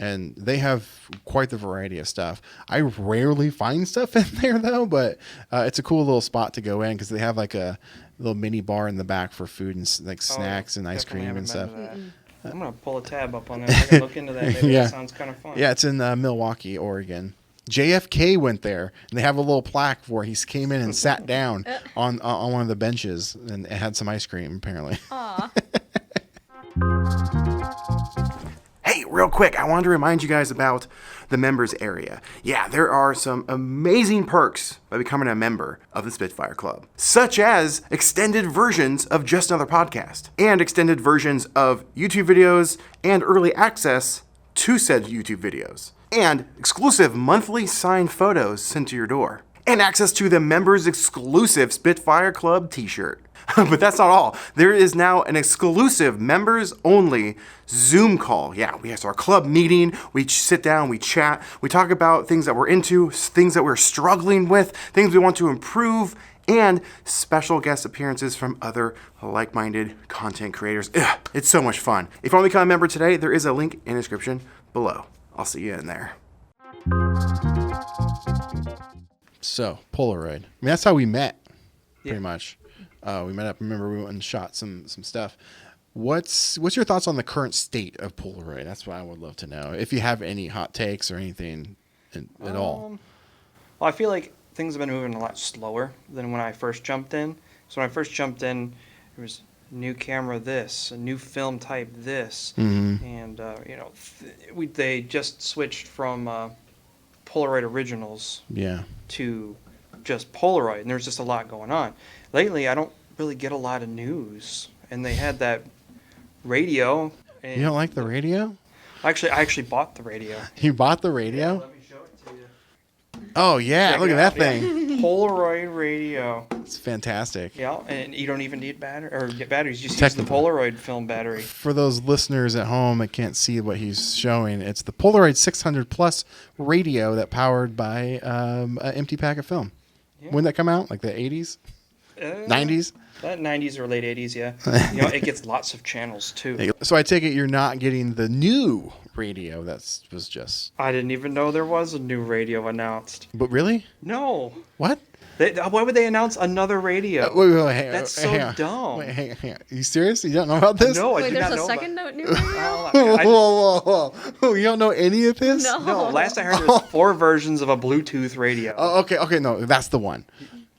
And they have quite the variety of stuff. I rarely find stuff in there, though, but it's a cool little spot to go in because they have like a little mini bar in the back for food and like snacks and ice Definitely cream and haven't stuff. been to that. I'm going to pull a tab up on that. I can look into that. Maybe Yeah. that sounds kind of fun. Yeah, it's in Milwaukee, Oregon. JFK went there, and they have a little plaque where he came in and sat down on one of the benches and had some ice cream, apparently. Aw. Hey, real quick, I wanted to remind you guys about the members area. Yeah, there are some amazing perks by becoming a member of the Spitfire Club, such as extended versions of Just Another Podcast, and extended versions of YouTube videos, and early access to said YouTube videos, and exclusive monthly signed photos sent to your door, and access to the members exclusive Spitfire Club t-shirt. But that's not all. There is now an exclusive members only Zoom call. Yeah, we have our club meeting. We sit down, we chat, we talk about things that we're into, things that we're struggling with, things we want to improve, and special guest appearances from other like-minded content creators. Ugh, it's so much fun. If you want to become a member today, there is a link in the description below. I'll see you in there. So, Polaroid. I mean, that's how we met, pretty much. We met up. Remember, we went and shot some stuff. What's your thoughts on the current state of Polaroid? That's what I would love to know. If you have any hot takes or anything at all. Well, I feel like things have been moving a lot slower than when I first jumped in. So when I first jumped in, there was new camera this, a new film type this, and they just switched from Polaroid originals to just Polaroid, and there's just a lot going on. Lately, I don't really get a lot of news, and they had that radio. And You don't like the radio? I actually bought the radio. You bought the radio? Let me show it to you. Oh, yeah. Check Look it at that out, yeah. thing. Polaroid radio. It's fantastic. Yeah, and you don't even need get batteries. You just use the Technical. Polaroid film battery. For those listeners at home that can't see what he's showing, it's the Polaroid 600 Plus radio that powered by an empty pack of film. Yeah. When did that come out? Like the 80s? 90s? That 90s or late 80s, yeah. It gets lots of channels, too. So I take it you're not getting the new radio was just... I didn't even know there was a new radio announced. But really? No. What? Why would they announce another radio? Wait, hang on. That's so hang on. dumb. Wait, hang on. Are you serious? You don't know about this? No, I Wait, do there's not a know second about new radio? Whoa. You don't know any of this? No. No, last I heard there was 4 versions of a Bluetooth radio. Oh, okay, no, that's the one.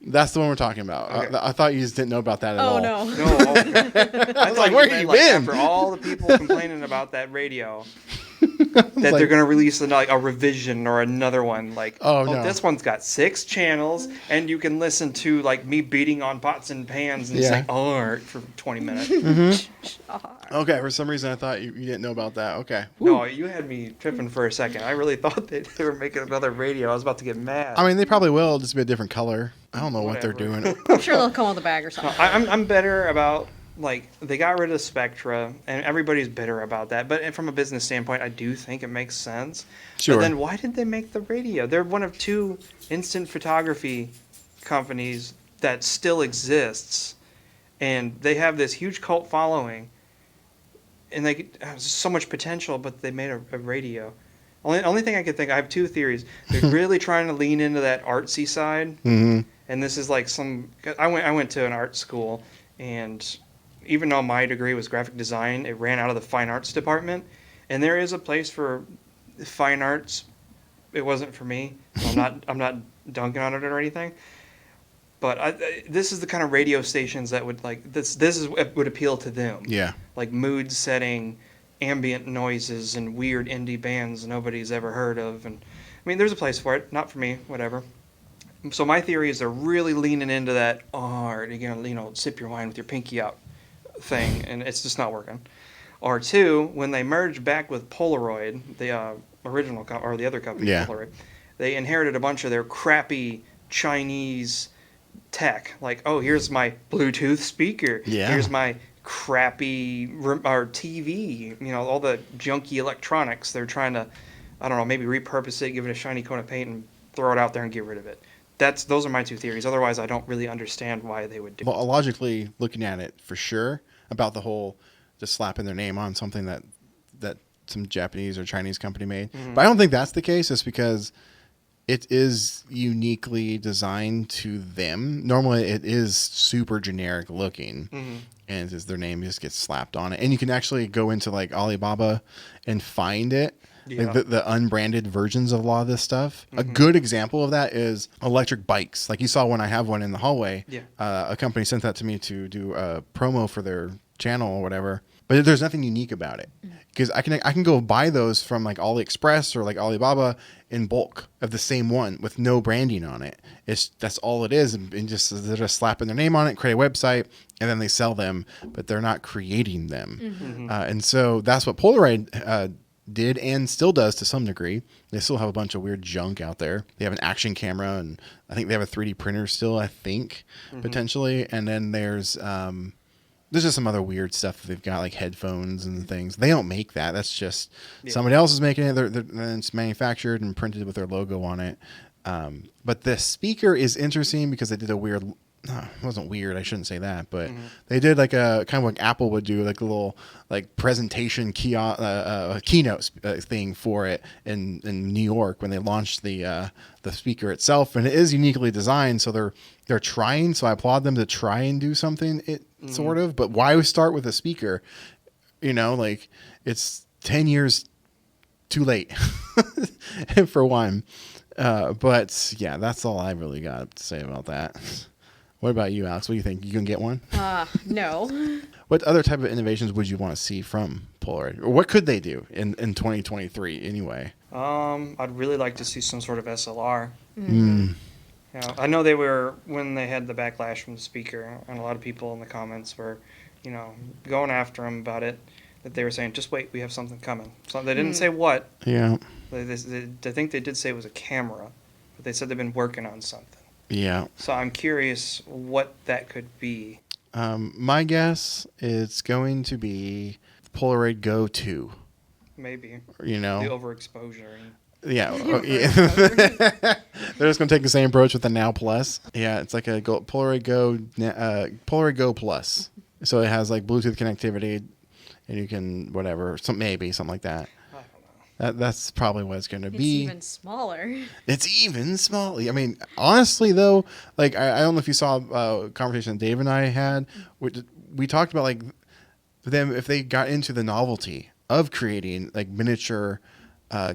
That's the one we're talking about. Okay. I thought you just didn't know about that at all. Oh no. No, okay. I was like, where have you been? After all the people complaining about that radio, that they're going to release a revision or another one. Like, no. This one's got 6 channels, and you can listen to like me beating on pots and pans and say art for 20 minutes. Okay, for some reason I thought you didn't know about that. Okay. No, you had me tripping for a second. I really thought they were making another radio. I was about to get mad. I mean, they probably will, just be a different color. I don't know what they're doing. I'm sure they'll come with a bag or something. I'm better about, like, they got rid of Spectra, and everybody's bitter about that. But from a business standpoint, I do think it makes sense. Sure. But then why did they make the radio? They're one of 2 instant photography companies that still exists, and they have this huge cult following, and they have so much potential, but they made a radio. Only thing I could think, I have 2 theories. They're really trying to lean into that artsy side, Mm-hmm. and this is like I went to an art school, and even though my degree was graphic design, it ran out of the fine arts department, and there is a place for fine arts. It wasn't for me. So I'm not dunking on it or anything. But this is the kind of radio stations that would like this is what would appeal to them. Yeah. Like mood setting, ambient noises, and weird indie bands nobody's ever heard of. And I mean, there's a place for it. Not for me. Whatever. So my theory is they're really leaning into that art. You're gonna sip your wine with your pinky out thing, and it's just not working. Or 2, when they merged back with Polaroid, the original or the other company, Yeah. Polaroid, they inherited a bunch of their crappy Chinese tech. Like, oh, here's my Bluetooth speaker. Yeah. Here's my crappy or TV. All the junky electronics. They're trying to, I don't know, maybe repurpose it, give it a shiny coat of paint, and throw it out there and get rid of it. Those are my 2 theories. Otherwise, I don't really understand why they would do it. Well, logically looking at it, for sure, about the whole just slapping their name on something that some Japanese or Chinese company made. Mm-hmm. But I don't think that's the case. It's because it is uniquely designed to them. Normally, it is super generic looking, Mm-hmm. and their name just gets slapped on it. And you can actually go into like Alibaba and find it. Yeah. Like the unbranded versions of a lot of this stuff. Mm-hmm. A good example of that is electric bikes. Like you saw when I have one in the hallway. Yeah. A company sent that to me to do a promo for their channel or whatever. But there's nothing unique about it because I can go buy those from like AliExpress or like Alibaba in bulk of the same one with no branding on it. That's all it is, and they're just slapping their name on it, create a website, and then they sell them, but they're not creating them. Mm-hmm. And so that's what Polaroid did and still does to some degree. They still have a bunch of weird junk out there. They have an action camera, and I think they have a 3D printer still, I think, potentially. And then there's just some other weird stuff that they've got, like headphones and things. They don't make that. That's just somebody else is making it. And it's manufactured and printed with their logo on it. But the speaker is interesting because they did a weird... it wasn't weird. I shouldn't say that, but they did like a kind of like Apple would do, like a little like presentation keynote thing for it in New York when they launched the speaker itself, and it is uniquely designed. So they're trying. So I applaud them to try and do something. Sort of, but why start with a speaker? Like it's 10 years too late for one. But yeah, that's all I really got to say about that. What about you, Alex? What do you think? You gonna get one? No. What other type of innovations would you want to see from Polaroid? Or what could they do in 2023 anyway? I'd really like to see some sort of SLR. Mm. I know they were, when they had the backlash from the speaker, and a lot of people in the comments were, going after them about it, that they were saying, just wait, we have something coming. So they didn't say what. Yeah. I think they did say it was a camera, but they said they've been working on something. Yeah. So I'm curious what that could be. My guess is going to be Polaroid Go 2. Maybe. The overexposure. Yeah. They're just going to take the same approach with the Now Plus. Yeah, it's like a Polaroid Go Plus. So it has like Bluetooth connectivity, and you can something like that. I don't know. That's probably what it's going to be. It's even smaller. It's even smaller. I mean, honestly, though, like I don't know if you saw a conversation that Dave and I had. We talked about like them if they got into the novelty of creating like miniature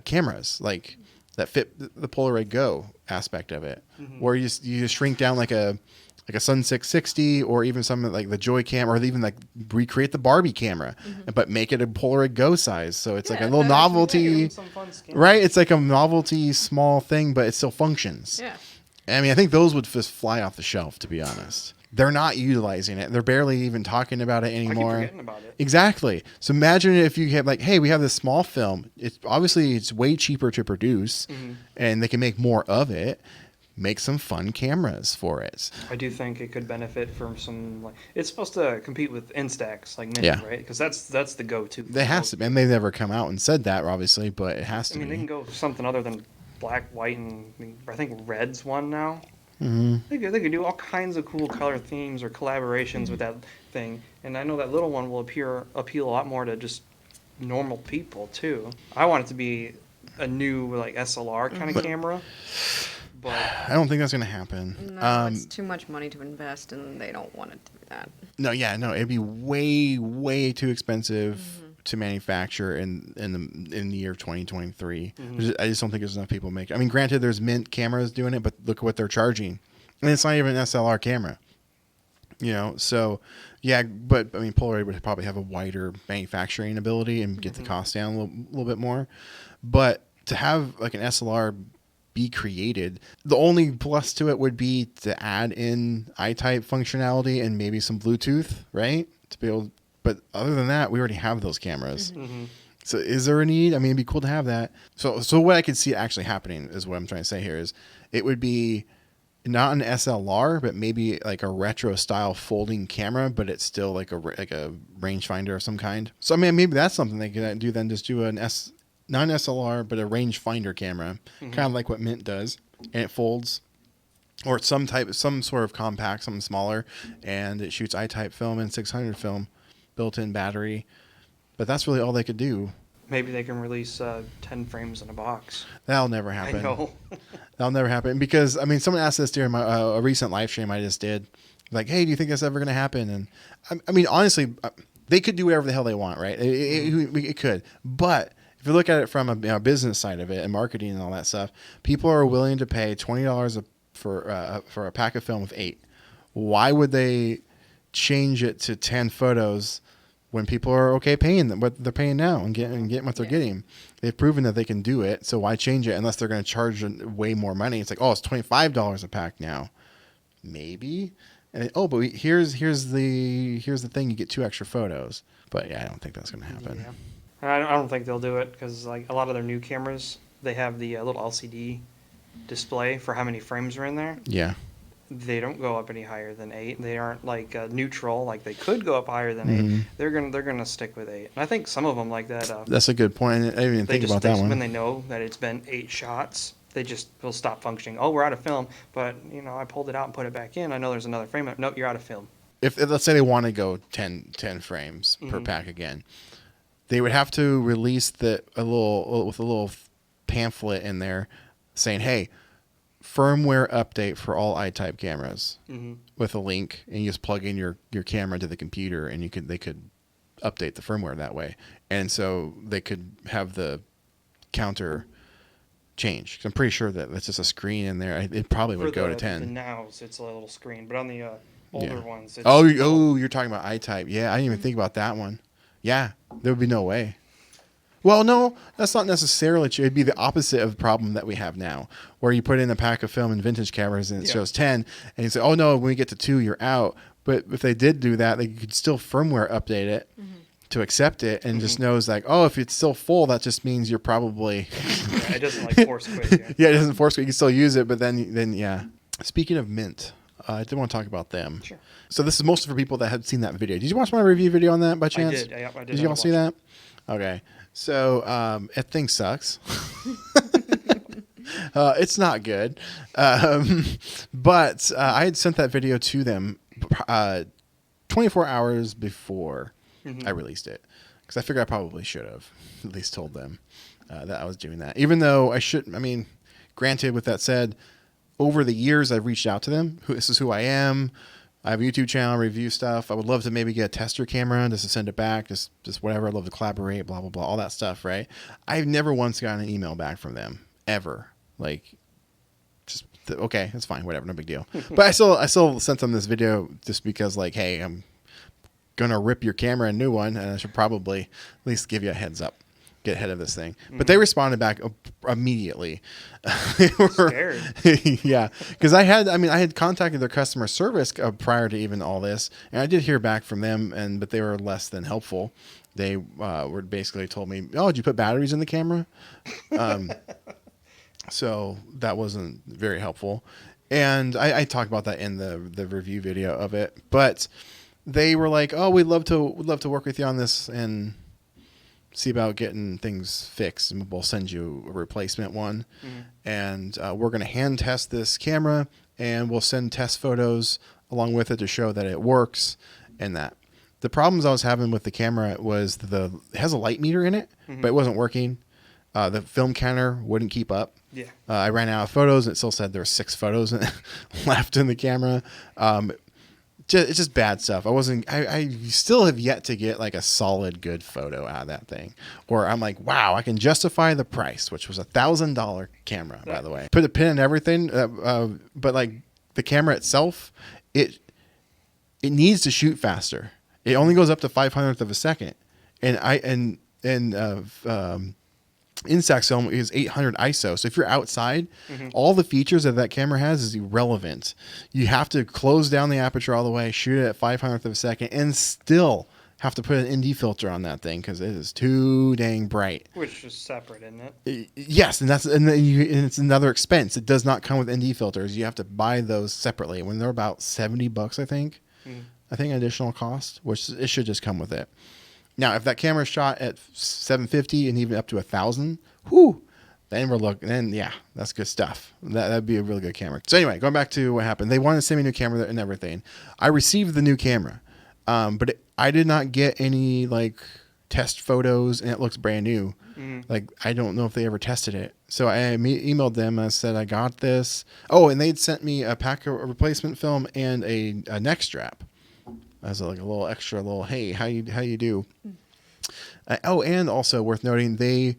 cameras, like that fit the Polaroid Go aspect of it, where you just shrink down like a Sun 660 or even something like the Joy-Cam, or even like recreate the Barbie camera, but make it a Polaroid Go size. So it's like a little novelty, right? It's like a novelty small thing, but it still functions. Yeah. I mean, I think those would just fly off the shelf, to be honest. They're not utilizing it. They're barely even talking about it anymore. I keep forgetting about it. Exactly. So imagine if you have like, hey, we have this small film. It's way cheaper to produce, and they can make more of it. Make some fun cameras for it. I do think it could benefit from some, like, it's supposed to compete with Instax, like Mini, right? Because that's the go-to. They has to, and they've never come out and said that, obviously, but it has to be. I mean, they can go with something other than black, white, and I think red's one now. They could do all kinds of cool color themes or collaborations with that thing, and I know that little one will appeal a lot more to just normal people too. I want it to be a new like SLR kind of camera. But I don't think that's going to happen. No, it's too much money to invest, and they don't want to do that. No, it'd be way, way too expensive to manufacture in the year 2023. I just don't think there's enough people making. I mean, granted, there's Mint cameras doing it, but look at what they're charging, and it's not even an SLR camera. So yeah, but I mean, Polaroid would probably have a wider manufacturing ability and get the cost down a little bit more. But to have like an SLR be created, the only plus to it would be to add in I-type functionality and maybe some Bluetooth, right? To be able, but other than that, we already have those cameras. So is there a need? I mean, it'd be cool to have that. So what I could see actually happening is what I'm trying to say here is it would be not an SLR, but maybe like a retro style folding camera, but it's still like a rangefinder of some kind. So I mean, maybe that's something they could do then, just do not an SLR, but a rangefinder camera, kind of like what Mint does, and it folds, or some sort of compact, something smaller, and it shoots I-type film and 600 film, built-in battery. But that's really all they could do. maybe they can release 10 frames in a box. That'll never happen. I know. That'll never happen because, I mean, someone asked this during my a recent live stream I just did. Like, hey, do you think that's ever going to happen? And I mean, honestly, they could do whatever the hell they want, right? It could. But if you look at it from a business side of it and marketing and all that stuff, people are willing to pay $20 for a pack of film with 8. Why would they change it to 10 photos when people are okay paying them what they're paying now and getting what they're getting? They've proven that they can do it, so why change it unless they're going to charge way more money? It's like, oh, it's $25 a pack now, maybe. And but here's the thing: you get 2 extra photos. But yeah, I don't think that's going to happen. Yeah. I don't think they'll do it because like a lot of their new cameras, they have the little LCD display for how many frames are in there. Yeah. They don't go up any higher than 8. They aren't like neutral, like they could go up higher than 8. They're gonna stick with 8. And I think some of them like that. That's a good point. I didn't even think about that one. When they know that it's been 8 shots, they just will stop functioning. Oh, we're out of film, but I pulled it out and put it back in. I know there's another frame. Nope, you're out of film. If let's say they want to go 10 frames per pack again, they would have to release with a little pamphlet in there saying, hey, firmware update for all I-type cameras, with a link, and you just plug in your camera to the computer and they could update the firmware that way. And so they could have the counter change. 'Cause I'm pretty sure that that's just a screen in there. It probably would go to 10. The nows, it's a little screen, but on the older ones, it's you're talking about I-type. Yeah, I didn't even think about that one. Yeah, there would be no way. Well, no, that's not necessarily true. It'd be the opposite of the problem that we have now, where you put in a pack of film in vintage cameras and it shows 10, and you say, oh no, when we get to 2, you're out. But if they did do that, they could still firmware update it to accept it, and just knows like, oh, if it's still full, that just means you're probably... yeah, it doesn't like force quit. Yeah, it doesn't force quit. You can still use it, but then yeah. Speaking of Mint, I did want to talk about them. Sure. So this is mostly for people that had seen that video. Did you watch my review video on that by chance? I did. Did you all see that? Okay. So that thing sucks. It's not good. But I had sent that video to them 24 hours before I released it, because I figured I probably should have at least told them that I was doing that. Even though I shouldn't. I mean, granted, with that said, over the years I've reached out to them. This is who I am. I have a YouTube channel, review stuff. I would love to maybe get a tester camera just to send it back, just whatever. I'd love to collaborate, blah, blah, blah, all that stuff, right? I've never once gotten an email back from them, ever. Like, just okay, it's fine, whatever, no big deal. But I still sent them this video just because, like, hey, I'm gonna rip your camera a new one, and I should probably at least give you a heads up, get ahead of this thing. But they responded back immediately. They were Scared. yeah, because I had contacted their customer service prior to even all this, and I did hear back from them, but they were less than helpful. They were basically told me, "Oh, did you put batteries in the camera?" So that wasn't very helpful. And I talked about that in the review video of it. But they were like, "Oh, we'd love to work with you on this and see about getting things fixed. And we'll send you a replacement one. And we're going to hand test this camera, and we'll send test photos along with it to show that it works and that." The problems I was having with the camera was it has a light meter in it, but it wasn't working. The film counter wouldn't keep up. Yeah. I ran out of photos, and it still said there were 6 photos left in the camera. It's just bad stuff. I still have yet to get like a solid good photo out of that thing. Or I'm like, wow, I can justify the price, which was $1,000 camera, by the way. Put a pin in everything, but like the camera itself, it needs to shoot faster. It only goes up to 500th of a second, and Instax film is 800 ISO. So if you're outside, all the features that camera has is irrelevant. You have to close down the aperture all the way, shoot it at 500th of a second, and still have to put an ND filter on that thing because it is too dang bright. Which is separate, isn't it? Yes, and it's another expense. It does not come with ND filters. You have to buy those separately. When they're about $70, I think. I think an additional cost, which it should just come with it. Now, if that camera is shot at 750 and even up to 1,000, then we're looking. Then yeah, that's good stuff. That'd be a really good camera. So anyway, going back to what happened, they wanted to send me a new camera and everything. I received the new camera, but I did not get any like test photos, and it looks brand new. Like I don't know if they ever tested it. So I emailed them. I said I got this. Oh, and they'd sent me a pack of replacement film and a neck strap. As like a little extra, hey, how you do? And also worth noting, before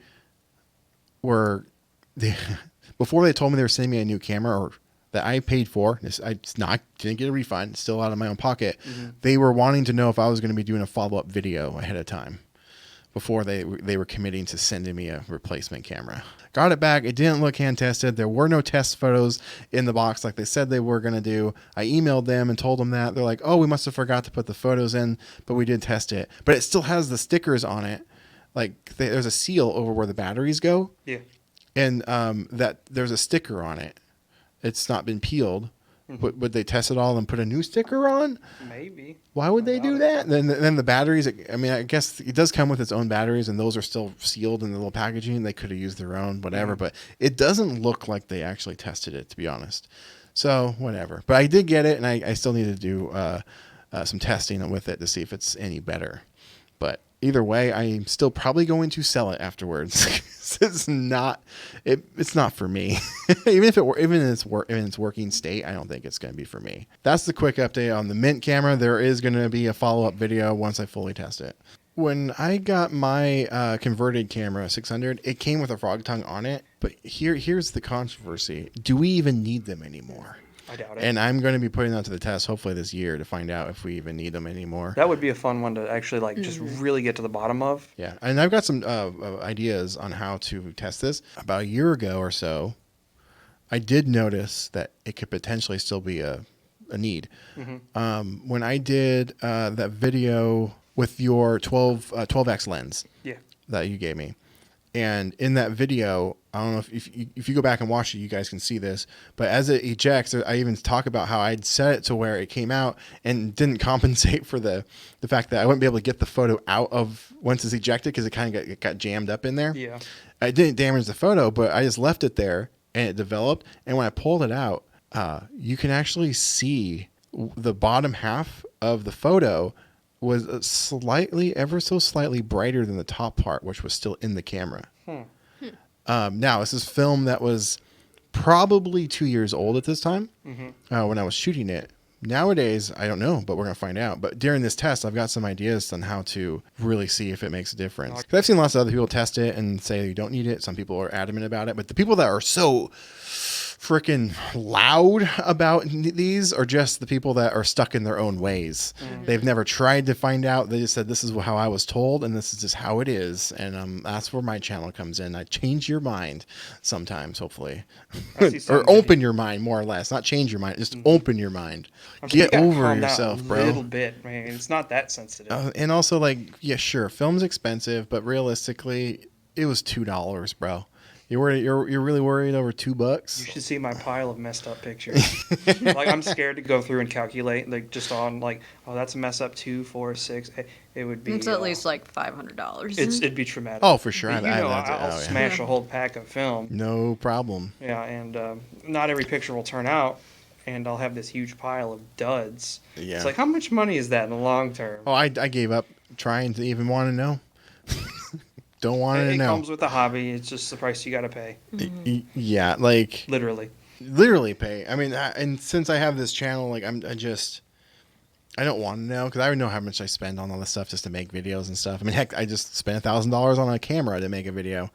they told me they were sending me a new camera or that I paid for. Didn't get a refund, it's still out of my own pocket. They were wanting to know if I was going to be doing a follow-up video ahead of time before they were committing to sending me a replacement camera. Got it back. It didn't look hand tested. There were no test photos in the box like they said they were going to do. I emailed them and told them that. They're like, oh, we must have forgot to put the photos in, but we did test it. But it still has the stickers on it. Like there's a seal over where the batteries go. Yeah. And that there's a sticker on it. It's not been peeled. Would they test it all and put a new sticker on? Maybe. Why would they do that? Then the batteries, I mean, I guess it does come with its own batteries, and those are still sealed in the little packaging. They could have used their own, whatever. But it doesn't look like they actually tested it, to be honest. So, whatever. But I did get it, and I still need to do some testing with it to see if it's any better. But either way, I'm still probably going to sell it afterwards. It's not for me. Even in its working state, I don't think it's going to be for me. That's the quick update on the Mint camera. There is going to be a follow-up video once I fully test it. When I got my converted camera 600, it came with a frog tongue on it. But here's the controversy: do we even need them anymore? I doubt it. And I'm going to be putting that to the test hopefully this year to find out if we even need them anymore. That would be a fun one to actually just really get to the bottom of. Yeah, and I've got some ideas on how to test this. About a year ago or so, I did notice that it could potentially still be a need. When I did that video with your 12x lens that you gave me. And in that video, I don't know if you go back and watch it, you guys can see this. But as it ejects, I even talk about how I'd set it to where it came out and didn't compensate for the fact that I wouldn't be able to get the photo out of once it's ejected because it kind of got jammed up in there. Yeah. I didn't damage the photo, but I just left it there and it developed. And when I pulled it out, you can actually see the bottom half of the photo was ever so slightly brighter than the top part, which was still in the camera. Now, this is film that was probably 2 years old at this time when I was shooting it. Nowadays, I don't know, but we're going to find out. But during this test, I've got some ideas on how to really see if it makes a difference. 'Cause I've seen lots of other people test it and say you don't need it. Some people are adamant about it. But the people that are so freaking loud about these are just the people that are stuck in their own ways. They've never tried to find out. They just said, this is how I was told, and this is just how it is. And that's where my channel comes in. I change your mind sometimes, hopefully. Or open your mind, more or less. Not change your mind, just open your mind. Get over yourself, bro. A little bit, man. It's not that sensitive. And also, like, yeah, sure, film's expensive, but realistically, it was $2, bro. You're really worried over $2? You should see my pile of messed up pictures. Like, I'm scared to go through and calculate, like, just on, like, oh, that's a mess up 2, 4, 6. It would be. It's at least like $500. It'd be traumatic. Oh, for sure. I'll smash a whole pack of film. No problem. Yeah, and not every picture will turn out, and I'll have this huge pile of duds. Yeah. It's like, how much money is that in the long term? Oh, I gave up trying to even want to know. Don't want to know. It comes with the hobby. It's just the price you got to pay. Yeah, like literally pay. I mean, and since I have this channel, like I don't want to know because I already know how much I spend on all this stuff just to make videos and stuff. I mean, heck, I just spent $1,000 on a camera to make a video.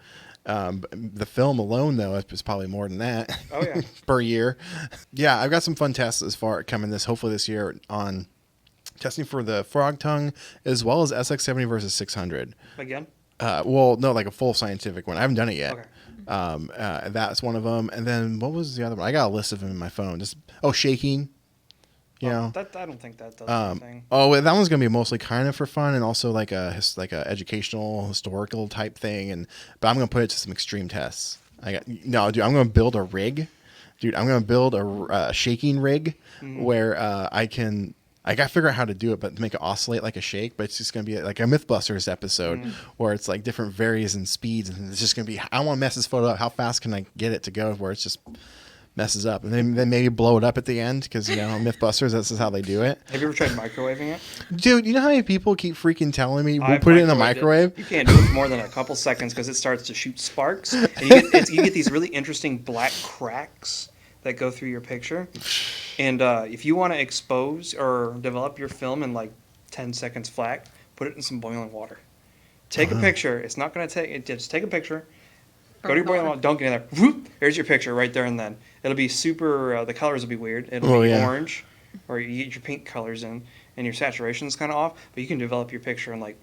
The film alone, though, is probably more than that. Oh yeah, per year. Yeah, I've got some fun tests as far coming hopefully this year on testing for the frog tongue as well as SX70 versus 600. Again. Well, no, like a full scientific one. I haven't done it yet. Okay. That's one of them. And then what was the other one? I got a list of them in my phone. Shaking. You know. I don't think that does anything. Oh, well, that one's gonna be mostly kind of for fun and also like a educational, historical type thing. But I'm gonna put it to some extreme tests. Dude. I'm gonna build a rig. Dude, I'm gonna build a shaking rig where I got to figure out how to do it, but to make it oscillate like a shake. But it's just going to be like a Mythbusters episode where it's like different varies in speeds. And it's just going to be, I want to mess this photo up. How fast can I get it to go where it's just messes up? And then maybe blow it up at the end because, Mythbusters, that's just how they do it. Have you ever tried microwaving it? Dude, you know how many people keep freaking telling me we'll put it in the microwave? You can't do it for more than a couple seconds because it starts to shoot sparks. And you get these really interesting black cracks that go through your picture. And if you want to expose or develop your film in like 10 seconds flat, put it in some boiling water. Take a picture. It's not going to take it. Just take a picture. Go to your boiling water. Don't get in there. Whoop, there's your picture right there and then. It'll be super. The colors will be weird. It'll be orange, or you get your pink colors in, and your saturation's kind of off. But you can develop your picture in like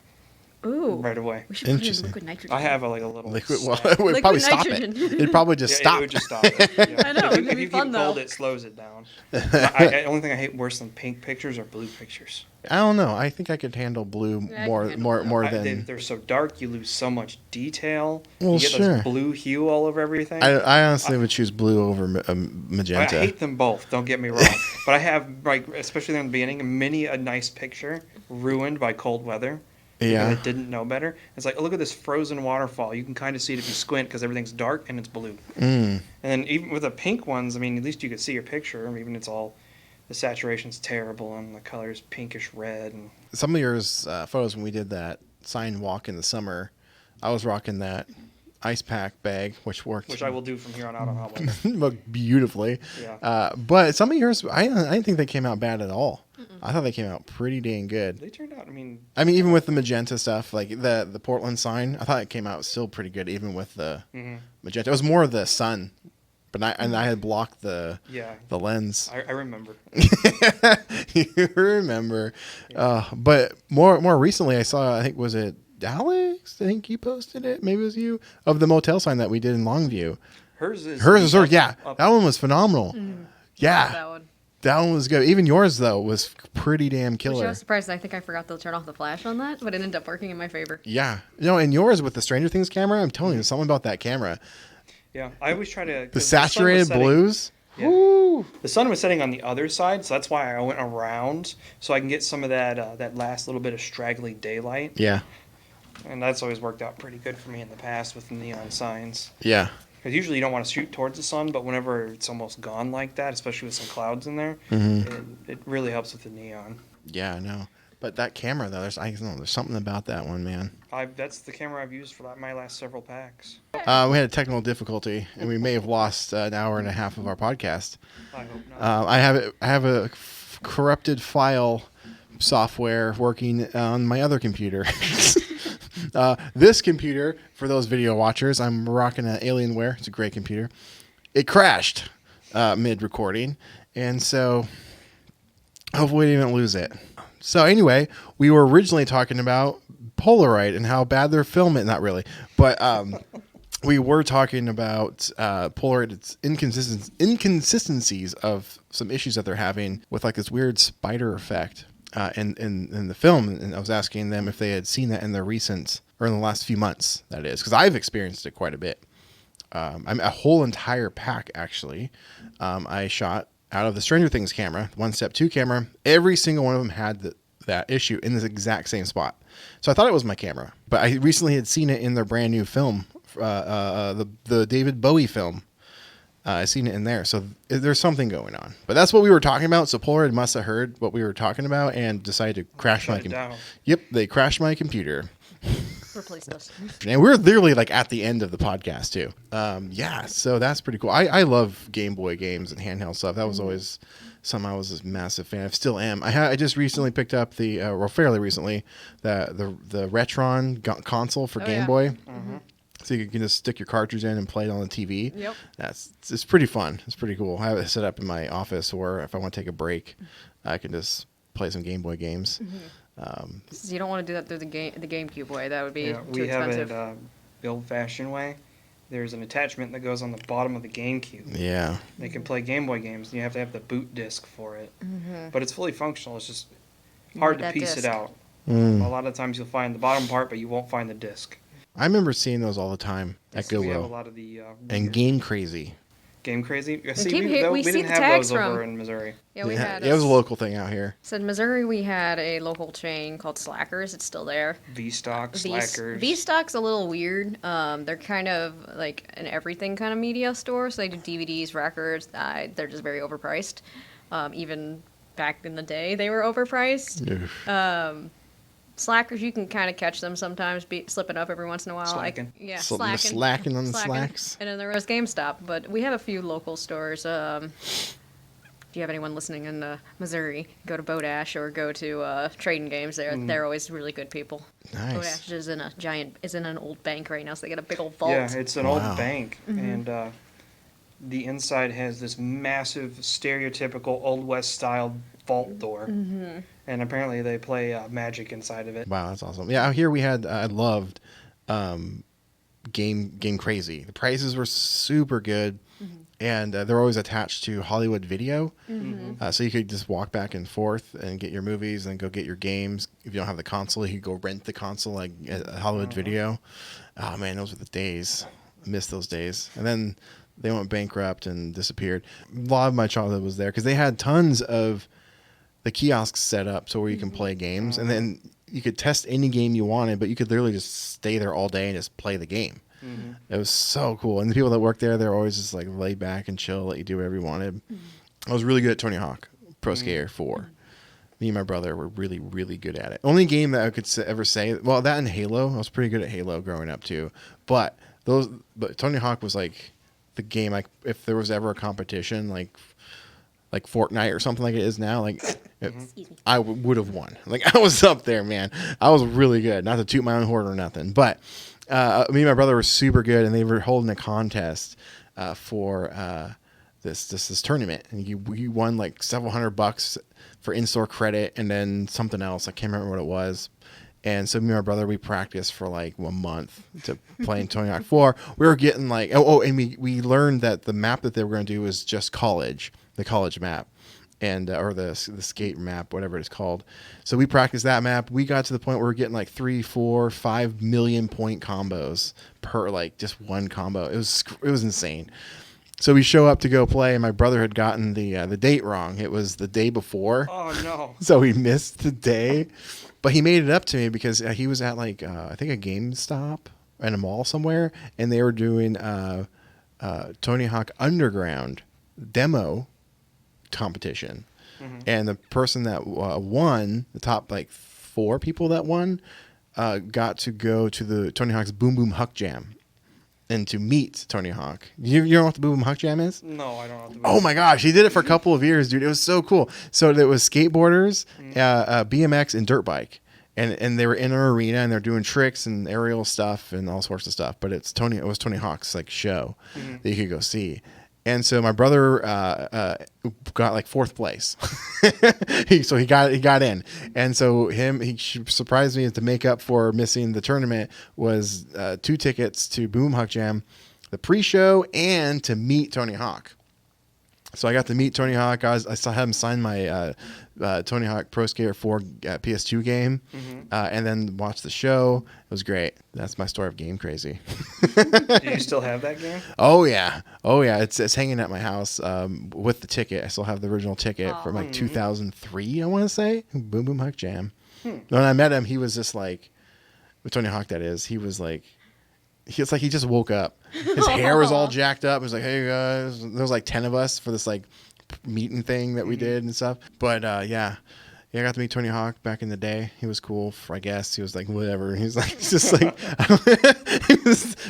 right away. We should put in liquid nitrogen. I have a little liquid. Well, it would probably stop it. It'd probably just stop. It would just stop it. Yeah. I know. If you keep cold, it slows it down. The only thing I hate worse than pink pictures are blue pictures. I don't know. I think I could handle blue more than. They're so dark, you lose so much detail. Well, you get this blue hue all over everything. I honestly would choose blue over magenta. I hate them both. Don't get me wrong, but I have especially in the beginning, many a nice picture ruined by cold weather. Yeah. I didn't know better. It's like, oh, look at this frozen waterfall. You can kind of see it if you squint because everything's dark and it's blue. And then even with the pink ones, I mean, at least you could see your picture. Even it's all, the saturation's terrible and the color's pinkish red. And some of yours photos when we did that sign walk in the summer, I was rocking that ice pack bag, which worked. Which I will do from here on out on hot weather. Looked beautifully. Yeah. But some of yours, I didn't think they came out bad at all. I thought they came out pretty dang good. They turned out, I mean, even with the magenta stuff, like the Portland sign, I thought it came out still pretty good, even with the magenta. It was more of the sun, but I had blocked the lens. I remember. You remember. Yeah. But more recently, I saw, I think, was it Alex? I think you posted it. Maybe it was you, of the motel sign that we did in Longview. Hers is yeah. That one was phenomenal. Yeah. That one. That one was good. Even yours, though, was pretty damn killer. Which I was surprised. I think I forgot to turn off the flash on that, but it ended up working in my favor. Yeah. And yours with the Stranger Things camera, I'm telling you, there's something about that camera. Yeah. I always try to... The saturated blues. Yeah. Woo! The sun was setting on the other side, so that's why I went around, so I can get some of that last little bit of straggly daylight. Yeah. And that's always worked out pretty good for me in the past with the neon signs. Yeah. Because usually you don't want to shoot towards the sun, but whenever it's almost gone like that, especially with some clouds in there, it really helps with the neon. Yeah, I know. But that camera, though, there's something about that one, man. That's the camera I've used for my last several packs. We had a technical difficulty, and we may have lost an hour and a half of our podcast. I hope not. I have a corrupted file software working on my other computer. This computer, for those video watchers, I'm rocking an Alienware. It's a great computer. It crashed mid-recording, and so hopefully we didn't lose it. So anyway, we were originally talking about Polaroid and how bad they're filming. Not really, but we were talking about Polaroid's inconsistencies of some issues that they're having with like this weird spider effect in the film. And I was asking them if they had seen that in the recent, or in the last few months, that is, because I've experienced it quite a bit. I'm a whole entire pack, actually. I shot out of the Stranger Things camera, 1-step 2 camera. Every single one of them had that issue in this exact same spot. So I thought it was my camera, but I recently had seen it in their brand new film, the David Bowie film. I seen it in there. So there's something going on, but that's what we were talking about. So Polaroid must have heard what we were talking about and decided to crash my computer. Yep. They crashed my computer. Replaced us. And we're literally like at the end of the podcast too. Yeah, so that's pretty cool. I love Game Boy games and handheld stuff. That was always something I was a massive fan of. Still am. I just recently picked up fairly recently, the Retron console for Game Boy. Mm-hmm. So you can just stick your cartridge in and play it on the TV. Yep. It's pretty fun. It's pretty cool. I have it set up in my office, or if I want to take a break, I can just play some Game Boy games. Mm-hmm. You don't want to do that through the GameCube way. That would be too expensive. We have it the old-fashioned way. There's an attachment that goes on the bottom of the GameCube. Yeah. They can play Game Boy games, and you have to have the boot disc for it. Mm-hmm. But it's fully functional. It's just hard to piece it out. A lot of times you'll find the bottom part, but you won't find the disc. I remember seeing those all the time at Goodwill. We have a lot of the and Game Crazy. Game Crazy? We didn't have those over in Missouri. Yeah, we had. It was a local thing out here. So in Missouri, we had a local chain called Slackers. It's still there. V-Stock, Slackers. V-Stock's a little weird. They're kind of like an everything kind of media store. So they do DVDs, records. They're just very overpriced. Even back in the day, they were overpriced. Slackers, you can kind of catch them sometimes, slipping up every once in a while. Slacking. Slacking on the slacks. And then there was GameStop, but we have a few local stores. If you have anyone listening in Missouri, go to Bodash or go to Trading Games. They're always really good people. Nice. Bodash is in an old bank right now, so they got a big old vault. Yeah, it's an old bank, and the inside has this massive, stereotypical Old West style vault door. Mm-hmm. And apparently they play Magic inside of it. Wow, that's awesome. Yeah, out here we had, I loved Game Crazy. The prices were super good, and they're always attached to Hollywood Video. Mm-hmm. So you could just walk back and forth and get your movies and go get your games. If you don't have the console, you could go rent the console like at Hollywood Video. Oh, man, those were the days. I miss those days. And then they went bankrupt and disappeared. A lot of my childhood was there because they had tons of the kiosks set up so where you can play games, and then you could test any game you wanted, but you could literally just stay there all day and just play the game. Mm-hmm. It was so cool. And the people that work there, they're always just like laid back and chill, let you do whatever you wanted. Mm-hmm. I was really good at Tony Hawk Pro Skater 4. Me and my brother were really, really good at it. Only game that I could ever say, well, that and Halo. I was pretty good at Halo growing up too. But Tony Hawk was like the game. Like if there was ever a competition, like Fortnite or something like it is now, like I would have won. Like I was up there, man. I was really good. Not to toot my own horn or nothing, but me and my brother were super good, and they were holding a contest for this tournament, and he won like several $100 for in-store credit, and then something else. I can't remember what it was. And so me and my brother, we practiced for like 1 month to playing Tony Hawk 4. We were getting like, and we learned that the map that they were going to do was just the college map, and or the skate map, whatever it's called. So we practiced that map. We got to the point where we're getting like 3, 4, 5 million point combos per like just one combo. It was insane. So we show up to go play, and my brother had gotten the date wrong. It was the day before. Oh no! So he missed the day. But he made it up to me because he was at like I think a GameStop in a mall somewhere, and they were doing Tony Hawk Underground demo competition, and the person that won, the top like 4 people that won, got to go to the Tony Hawk's Boom Boom Huck Jam, and to meet Tony Hawk. You know what the Boom Hawk Jam is? No, I don't know. What the Oh my gosh, he did it for a couple of years, dude. It was so cool. So there was skateboarders, BMX, and dirt bike. And they were in an arena and they're doing tricks and aerial stuff and all sorts of stuff. But it was Tony Hawk's like show that you could go see. And so my brother got like fourth place. he got in. And so he surprised me to make up for missing the tournament was 2 tickets to Boom Hawk Jam, the pre-show, and to meet Tony Hawk. So I got to meet Tony Hawk. I saw him sign my Tony Hawk Pro Skater 4 PS2 game, and then watch the show. It was great. That's my story of game crazy. Do you still have that game? Oh yeah. It's hanging at my house with the ticket. I still have the original ticket from like 2003. I want to say Boom Boom Hawk Jam. When I met him, he was just like, with Tony Hawk, that is. He was like. It's like he just woke up. His hair was all jacked up. It was like, hey guys, there was like 10 of us for this like meeting thing that we did and stuff. But yeah, I got to meet Tony Hawk back in the day. He was cool. I guess he was like whatever. He was like just like he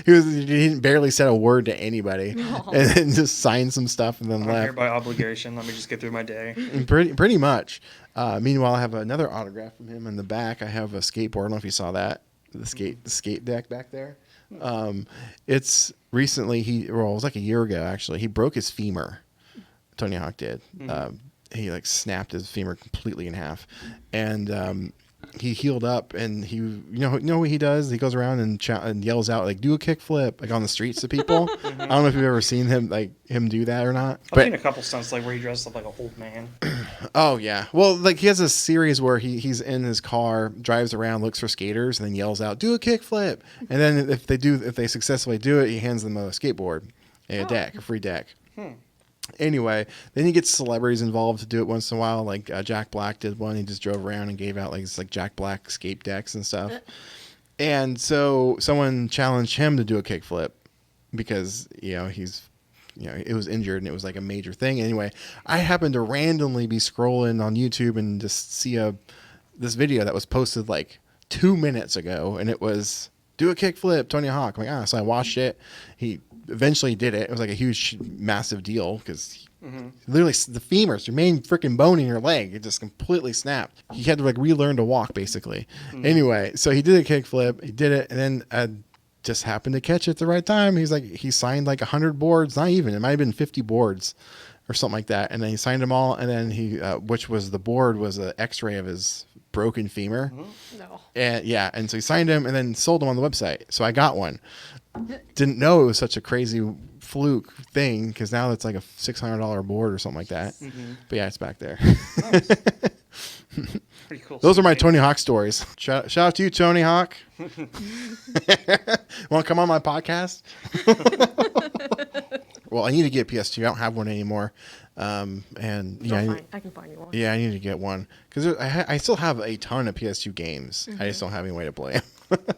didn't barely said a word to anybody, and then just signed some stuff and then I'm left. here by obligation. Let me just get through my day. Pretty much. Meanwhile, I have another autograph from him in the back. I have a skateboard. I don't know if you saw that. The skate deck back there. It's recently it was like a year ago actually. He broke his femur. Tony Hawk did. He like snapped his femur completely in half, and he healed up. And he, you know what he does? He goes around and yells out like, "Do a kickflip!" like on the streets to people. I don't know if you've ever seen him do that or not. I've seen a couple stunts like where he dresses up like an old man. Oh yeah, well, like he has a series where he's in his car, drives around, looks for skaters, and then yells out, "Do a kickflip!" And then if they successfully do it, he hands them a skateboard, a free deck. Anyway, then he gets celebrities involved to do it once in a while. Like Jack Black did one. He just drove around and gave out like Jack Black skate decks and stuff. And so someone challenged him to do a kickflip because it was injured and it was like a major thing. Anyway, I happened to randomly be scrolling on YouTube and just see this video that was posted like 2 minutes ago, and it was do a kickflip, Tony Hawk. I'm like, so I watched it. He eventually did it. It was like a huge, massive deal because literally the femurs, your main freaking bone in your leg, it just completely snapped. He had to like relearn to walk basically. Anyway, so he did a kickflip. He did it, and then just happened to catch it at the right time. He signed like 100 boards, not even. It might have been 50 boards or something like that. And then he signed them all. And then the board was an X-ray of his broken femur. No. And so he signed them and then sold them on the website. So I got one. Didn't know it was such a crazy fluke thing because now it's like a $600 board or something like that. But yeah, it's back there. Nice. Pretty cool. Those are my Tony Hawk stories. Shout out to you, Tony Hawk. Want to come on my podcast? Well, I need to get PS2. I don't have one anymore. And yeah, I can find you one. Yeah, I need to get one because I still have a ton of PS2 games. I just don't have any way to play them.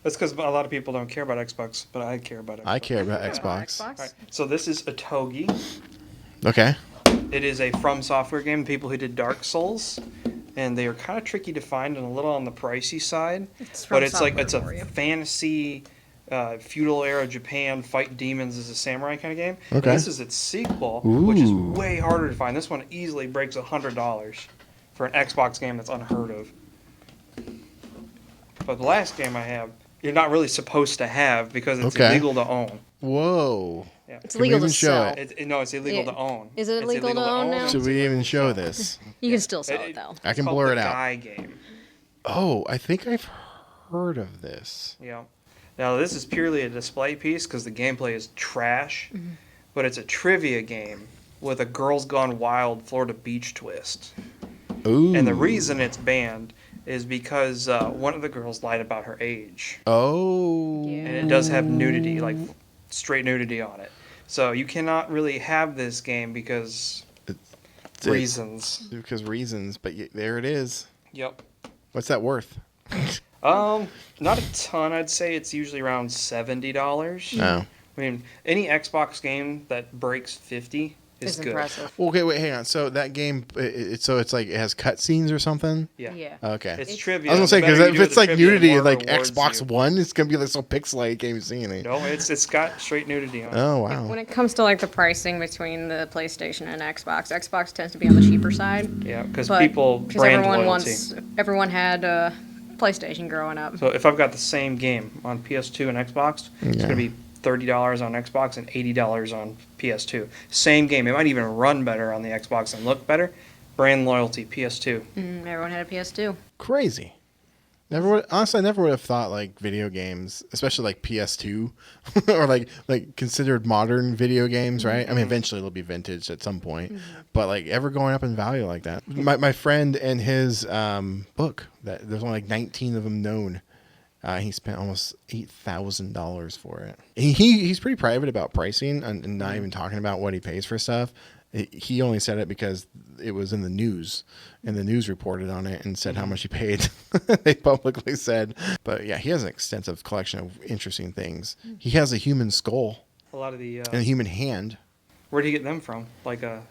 That's because a lot of people don't care about Xbox, but I care about Xbox. I care about Xbox. All right, so this is a Togi. Okay. It is a From Software game, people who did Dark Souls, and they are kind of tricky to find and a little on the pricey side. It's a fantasy feudal era Japan, fight demons as a samurai kind of game. Okay. And this is its sequel, which is way harder to find. This one easily breaks $100 for an Xbox game that's unheard of. But the last game I have, you're not really supposed to have because it's illegal to own. Whoa. Yeah. It's illegal to sell. No, it's illegal to own. Is it illegal to own now? Should we even show this? You can still sell it though. I can blur it out. Guy game. Oh, I think I've heard of this. Yeah. Now this is purely a display piece because the gameplay is trash, but it's a trivia game with a Girls Gone Wild Florida Beach twist. Ooh. And the reason it's banned is because one of the girls lied about her age. Oh. Yeah. And it does have nudity, like straight nudity on it. So you cannot really have this game because reasons. Because reasons, but there it is. Yep. What's that worth? Not a ton. I'd say it's usually around $70. No. I mean, any Xbox game that breaks 50 It's good. impressive. Okay, wait, hang on. So that game, it's like it has cutscenes or something. Yeah. Okay. It's trivia. I was gonna say The better because you if do it's the like trivia, the nudity, more like rewards Xbox you. One, it's gonna be like so pixelated, can't even see anything. No, it's got straight nudity on it. Oh wow. When it comes to like the pricing between the PlayStation and Xbox tends to be on the cheaper side. Yeah, because But people brand loyalty. Everyone had PlayStation growing up. So if I've got the same game on PS2 and Xbox, it's Yeah. going to be $30 on Xbox and $80 on PS2. Same game. It might even run better on the Xbox and look better. Brand loyalty, PS2. Everyone had a PS2. Crazy. Honestly, I never would have thought like video games, especially like PS2, or like considered modern video games, right? I mean, eventually it'll be vintage at some point, but like ever going up in value like that. My friend and his book, that there's only like 19 of them known. He spent almost $8,000 for it. He's pretty private about pricing and not even talking about what he pays for stuff. He only said it because it was in the news, and the news reported on it and said how much he paid. They publicly said. But yeah, he has an extensive collection of interesting things. He has a human skull A lot of the. and a human hand. Where do you get them from? Like a.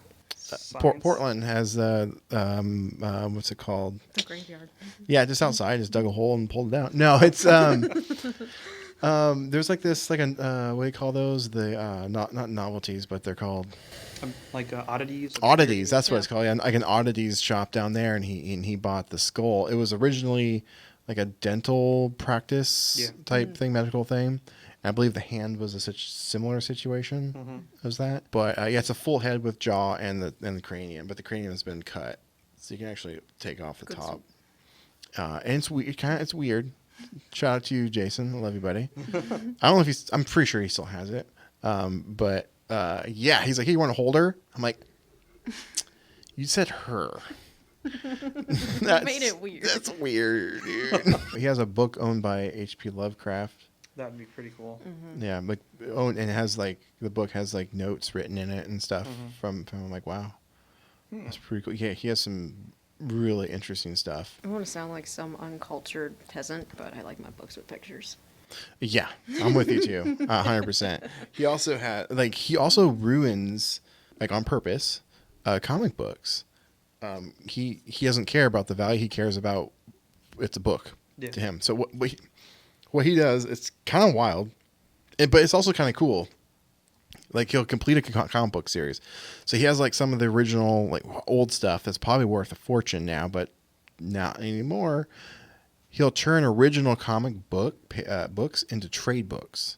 Portland has what's it called? The graveyard. Yeah, just outside. Just dug a hole and pulled it out. No, it's there's like this what do you call those? The not novelties, but they're called Like oddities. oddities. That's what it's called. Yeah, like an oddities shop down there, and he bought the skull. It was originally like a dental practice type thing, medical thing. And I believe the hand was a similar situation as that. But yeah, it's a full head with jaw and the cranium, but the cranium has been cut, so you can actually take off the top. And it's weird. It's weird. Shout out to you, Jason. I love you, buddy. I don't know if I'm pretty sure he still has it. But yeah, he's like, hey, you want to hold her? I'm like, you said her. Made it weird. That's weird, dude. He has a book owned by H.P. Lovecraft. That would be pretty cool. Yeah, like and it has like the book has like notes written in it and stuff from I'm like, wow, that's pretty cool. Yeah, he has some really interesting stuff. I want to sound like some uncultured peasant, but I like my books with pictures. Yeah, I'm with you too, 100%. He also ruins like on purpose comic books. He doesn't care about the value. He cares about it's a book to him. So what he does, it's kind of wild, but it's also kind of cool. Like he'll complete a comic book series. So he has like some of the original like old stuff that's probably worth a fortune now, but not anymore. He'll turn original comic books into trade books.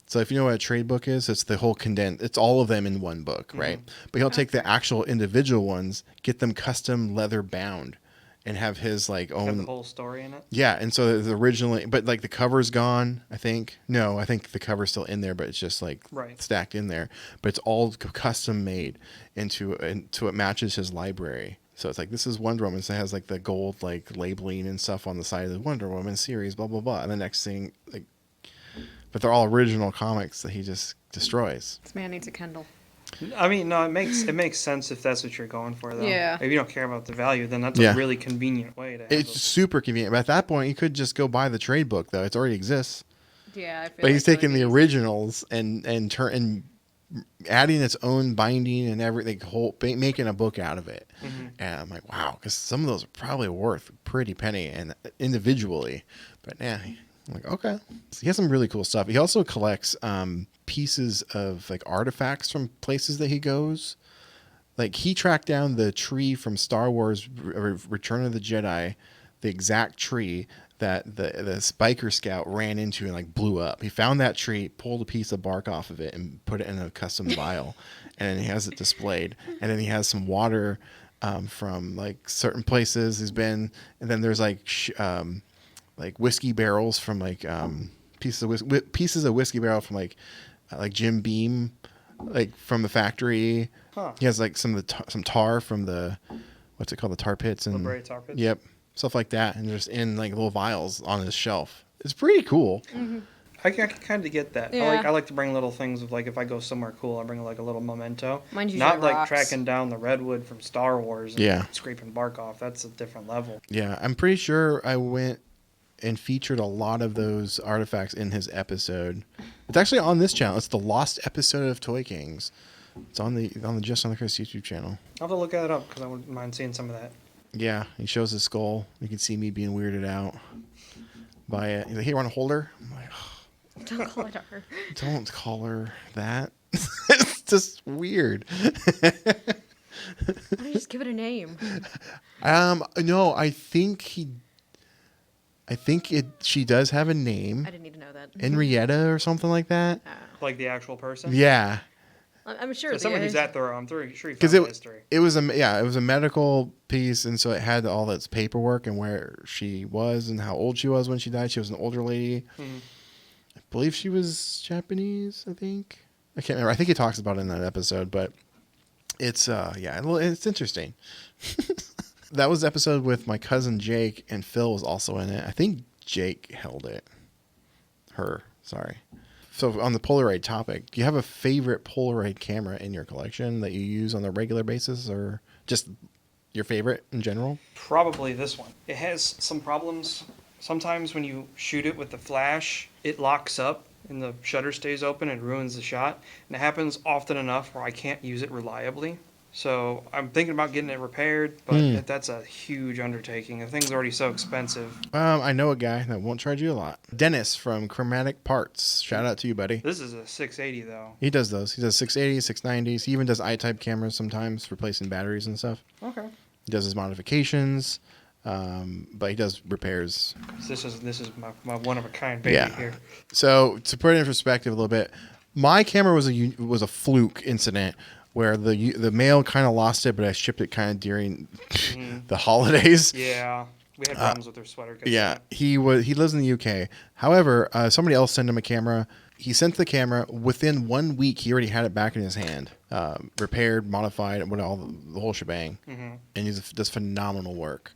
So if you know what a trade book is, it's the whole it's all of them in one book, right? But he'll take the actual individual ones, get them custom leather bound, and have his like own. Have the whole story in it. Yeah, and so the originally, but like the cover's gone. I think I think the cover's still in there, but it's just like stacked in there. But it's all custom made into it matches his library. So it's like this is Wonder Woman. So it has like the gold like labeling and stuff on the side of the Wonder Woman series, blah blah blah. And the next thing like. But they're all original comics that he just destroys. This man needs a Kindle. I mean, no, it makes sense if that's what you're going for, though. Yeah. If you don't care about the value, then that's a really convenient way to have It's super convenient. But at that point, you could just go buy the trade book, though. It already exists. Yeah, I feel But he's taking the originals and adding its own binding and everything, making a book out of it. And I'm like, wow, because some of those are probably worth a pretty penny and individually. But yeah. I'm like, okay. So he has some really cool stuff. He also collects pieces of like artifacts from places that he goes. Like he tracked down the tree from Star Wars Return of the Jedi, the exact tree that the Spiker Scout ran into and like blew up. He found that tree, pulled a piece of bark off of it and put it in a custom vial. And he has it displayed. And then he has some water from like certain places he's been. And then there's like whiskey barrels from like pieces of whiskey barrel from like Jim Beam, like from the factory. He has like some tar from the what's it called, the tar pits and Library tar pits. Yep, stuff like that, and just in like little vials on his shelf. It's pretty cool. I can kind of get that. Yeah. I like to bring little things of like if I go somewhere cool, I bring like a little memento. Mine's usually Not like rocks. tracking down the redwood from Star Wars and Yeah. scraping bark off. That's a different level. Yeah, I'm pretty sure I went and featured a lot of those artifacts in his episode. It's actually on this channel. It's the lost episode of Toy Kings. It's on the Just on the Chris YouTube channel. I'll have to look that up because I wouldn't mind seeing some of that. Yeah, he shows his skull. You can see me being weirded out by it. He's like, hey, you want to hold her? I'm like, oh, Don't call it her. don't call her that. It's just weird. Why don't you just give it a name? No, I think she does have a name. I didn't need to know that. Henrietta or something like that. Like the actual person? Yeah. I'm sure. So someone who's at their, I'm sure you found Because the history. it was a medical piece, and so it had all its paperwork and where she was and how old she was when she died. She was an older lady. Mm-hmm. I believe she was Japanese. I think I can't remember. I think he talks about it in that episode, but it's it's interesting. That was the episode with my cousin Jake, and Phil was also in it. I think Jake held it. Sorry. So on the Polaroid topic, do you have a favorite Polaroid camera in your collection that you use on a regular basis, or just your favorite in general? Probably this one. It has some problems. Sometimes when you shoot it with the flash, it locks up and the shutter stays open and ruins the shot. And it happens often enough where I can't use it reliably. So I'm thinking about getting it repaired, but that's a huge undertaking. The thing's already so expensive. I know a guy that won't charge you a lot. Dennis from Chromatic Parts. Shout out to you, buddy. This is a 680 though. He does those. He does 680s, 690s. He even does I-type cameras sometimes, replacing batteries and stuff. Okay. He does his modifications, but he does repairs. This is my one of a kind baby here. So to put it in perspective a little bit, my camera was a fluke incident where the mail kind of lost it, but I shipped it kind of during the holidays. Yeah, we had problems with their sweater. Yeah, he lives in the UK. However, somebody else sent him a camera. He sent the camera. Within 1 week, he already had it back in his hand, repaired, modified, the whole shebang. Mm-hmm. And he does phenomenal work.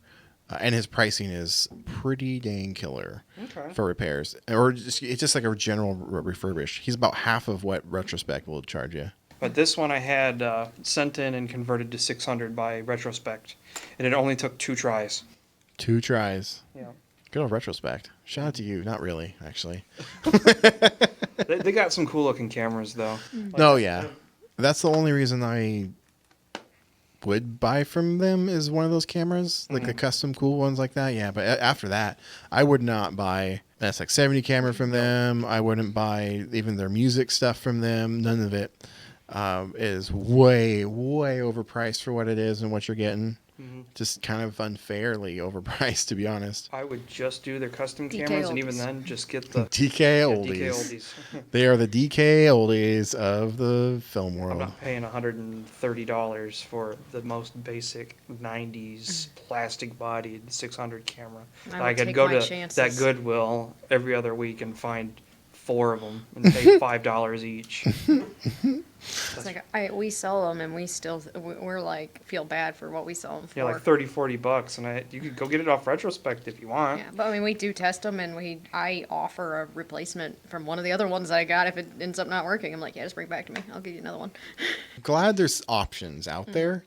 And his pricing is pretty dang killer for repairs, or it's just like a general refurbish. He's about half of what Retrospekt will charge you. But this one I had sent in and converted to 600 by Retrospekt, and it only took 2 tries. 2 tries. Yeah. Good old Retrospekt. Shout out to you. Not really, actually. They got some cool looking cameras though. No, yeah. That's the only reason I would buy from them is one of those cameras, like the custom cool ones like that. Yeah, but after that, I would not buy an SX70 camera from them. I wouldn't buy even their music stuff from them. None of it is way, way overpriced for what it is and what you're getting. Mm-hmm. Just kind of unfairly overpriced, to be honest. I would just do their custom DK cameras, oldies. and even then, just get the DK oldies. DK oldies. They are the DK oldies of the film world. I'm not paying $130 for the most basic 90s plastic-bodied 600 camera. I could take go my to chances. that Goodwill every other week and find 4 of them and pay $5 each. It's like we sell them, and we're like feel bad for what we sell them for. Yeah, like $30-$40, and you could go get it off Retrospekt if you want. Yeah, but I mean, we do test them, and I offer a replacement from one of the other ones that I got. If it ends up not working, I'm like, yeah, just bring it back to me. I'll give you another one. Glad there's options out there,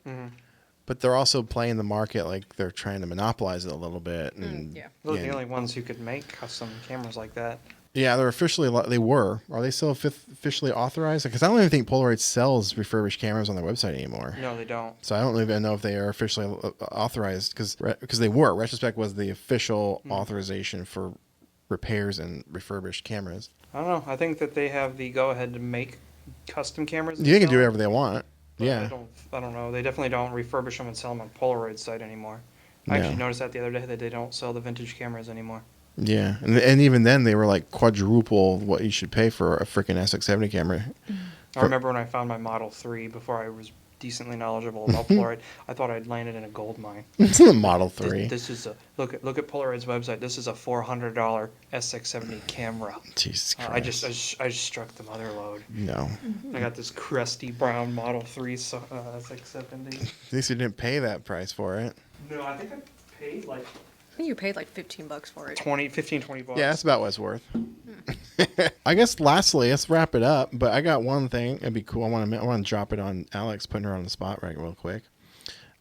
but they're also playing the market like they're trying to monopolize it a little bit. And Those are the only ones who could make custom cameras like that. Yeah, they're officially. They were. Are they still officially authorized? Because I don't even think Polaroid sells refurbished cameras on their website anymore. No, they don't. So I don't even know if they are officially authorized because they were. Retrospekt was the official authorization for repairs and refurbished cameras. I don't know. I think that they have the go-ahead to make custom cameras. They can do whatever they want. Yeah. I don't know. They definitely don't refurbish them and sell them on Polaroid's site anymore. I actually noticed that the other day that they don't sell the vintage cameras anymore. Yeah, and even then they were like quadruple what you should pay for a freaking SX70 camera. I remember when I found my Model 3 before I was decently knowledgeable about Polaroid. I thought I'd landed in a gold mine. It's a Model 3. This is look at Polaroid's website. This is a $400 SX70 camera. Jesus Christ! I just struck the mother lode. No. I got this crusty brown Model 3 SX70. At least you didn't pay that price for it. No, I think I paid like I think you paid like $15 for it. 20 bucks. Yeah, that's about what it's worth. I guess lastly, let's wrap it up. But I got one thing. It'd be cool. I want to drop it on Alex, putting her on the spot real quick.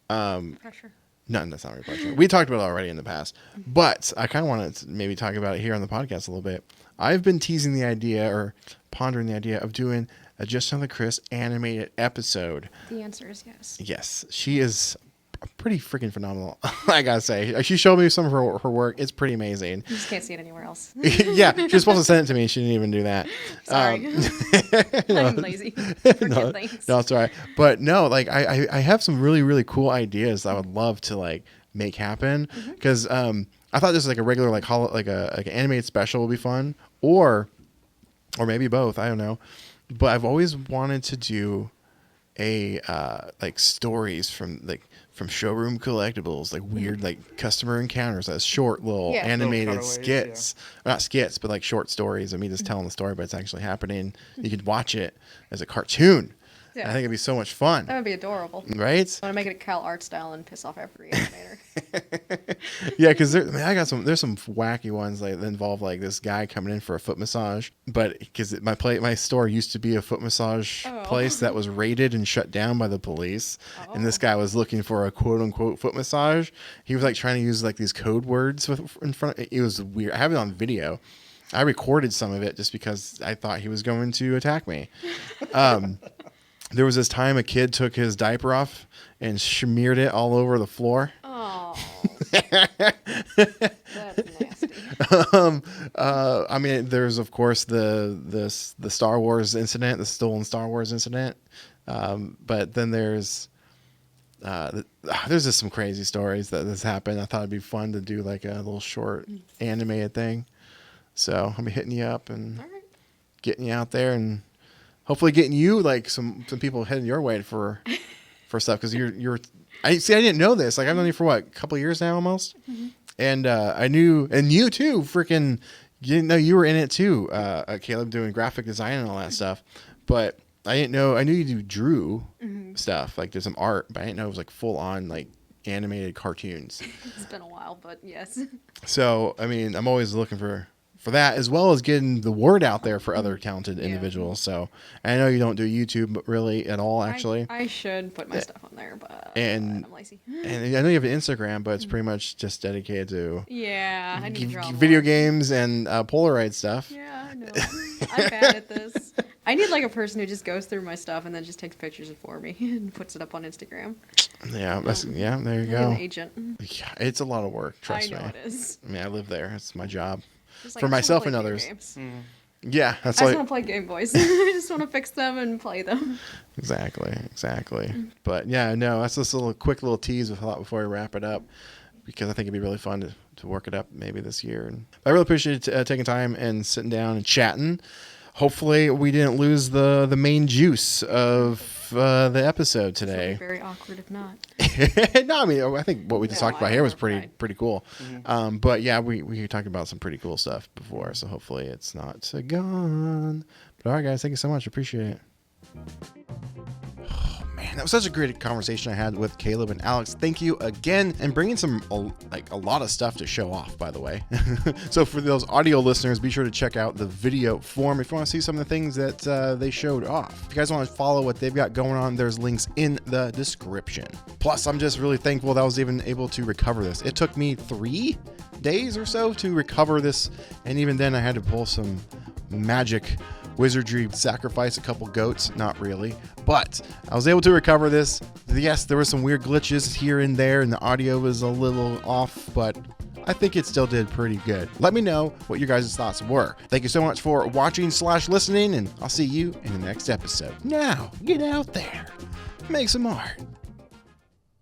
Pressure. No, that's not really pressure. We talked about it already in the past, but I kind of wanted to maybe talk about it here on the podcast a little bit. I've been teasing the idea or pondering the idea of doing a Just Another Chris animated episode? The answer is yes. Yes, she is pretty freaking phenomenal. I gotta say, she showed me some of her work. It's pretty amazing. You just can't see it anywhere else. Yeah, she was supposed to send it to me. She didn't even do that. Sorry. I'm lazy. Forget things. No, it's all right. But no, like I have some really, really cool ideas I would love to like make happen, because I thought this was like a regular like like an animated special would be fun, or maybe both. I don't know. But I've always wanted to do a like stories from showroom collectibles, like weird like customer encounters, as short little animated little skits. Not skits, but like short stories of me just telling the story, but it's actually happening. You could watch it as a cartoon. Yeah. I think it'd be so much fun. That would be adorable. Right? I want to make it a Cal art style and piss off every animator. Yeah, because there's some wacky ones like that involve like this guy coming in for a foot massage, but because my store used to be a foot massage place that was raided and shut down by the police, and this guy was looking for a quote unquote foot massage. He was like trying to use like these code words in front. It was weird. I have it on video. I recorded some of it just because I thought he was going to attack me. There was this time a kid took his diaper off and smeared it all over the floor. Oh, that's nasty. I mean, there's of course the Star Wars incident, the stolen Star Wars incident. But then there's just some crazy stories that has happened. I thought it'd be fun to do like a little short animated thing. So I'll be hitting you up and getting you out there and hopefully getting you like some people heading your way for stuff, because you're I didn't know this. Like I've known you for what, a couple of years now almost, and I knew, and you too, freaking, you know, you were in it too, Caleb, doing graphic design and all that stuff. But I didn't know. I knew you drew stuff, like there's some art, but I didn't know it was like full on like animated cartoons. It's been a while, but yes. So I mean, I'm always looking for that, as well as getting the word out there for other talented individuals. So I know you don't do YouTube really at all, actually. I should put my stuff on there, but and I'm lazy. And I know you have an Instagram, but it's pretty much just dedicated to I need to draw video more. games and Polaroid stuff. Yeah, I know. I'm bad at this. I need like a person who just goes through my stuff and then just takes pictures for me and puts it up on Instagram. Yeah, there you Like go. an agent. Yeah, it's a lot of work. Trust me. I know it is. I mean, I live there. It's my job. Just like, For I just myself wanna and play others. video games. Yeah, that's I like just want to play Game Boys. I just want to fix them and play them. exactly. But yeah, no, that's just a quick little tease before we wrap it up, because I think it'd be really fun to work it up maybe this year. And I really appreciate taking time and sitting down and chatting. Hopefully, we didn't lose the main juice of the episode today. It'll be very awkward if not. No, I mean, I think what we just talked about here was fine. pretty cool. But yeah, we talked about some pretty cool stuff before, so hopefully it's not gone. But all right, guys, thank you so much. Appreciate it. Oh man, that was such a great conversation I had with Caleb and Alex. Thank you again, and bringing a lot of stuff to show off, by the way. So for those audio listeners, be sure to check out the video form if you want to see some of the things that they showed off. If you guys want to follow what they've got going on, there's links in the description. Plus, I'm just really thankful that I was even able to recover this. It took me 3 days or so to recover this, and even then I had to pull some magic wizardry, sacrifice a couple goats. Not really, but I was able to recover this. Yes, there were some weird glitches here and there, and the audio was a little off, but I think it still did pretty good. Let me know what your guys' thoughts were. Thank you so much for watching/listening, and I'll see you in the next episode. Now, get out there, make some art.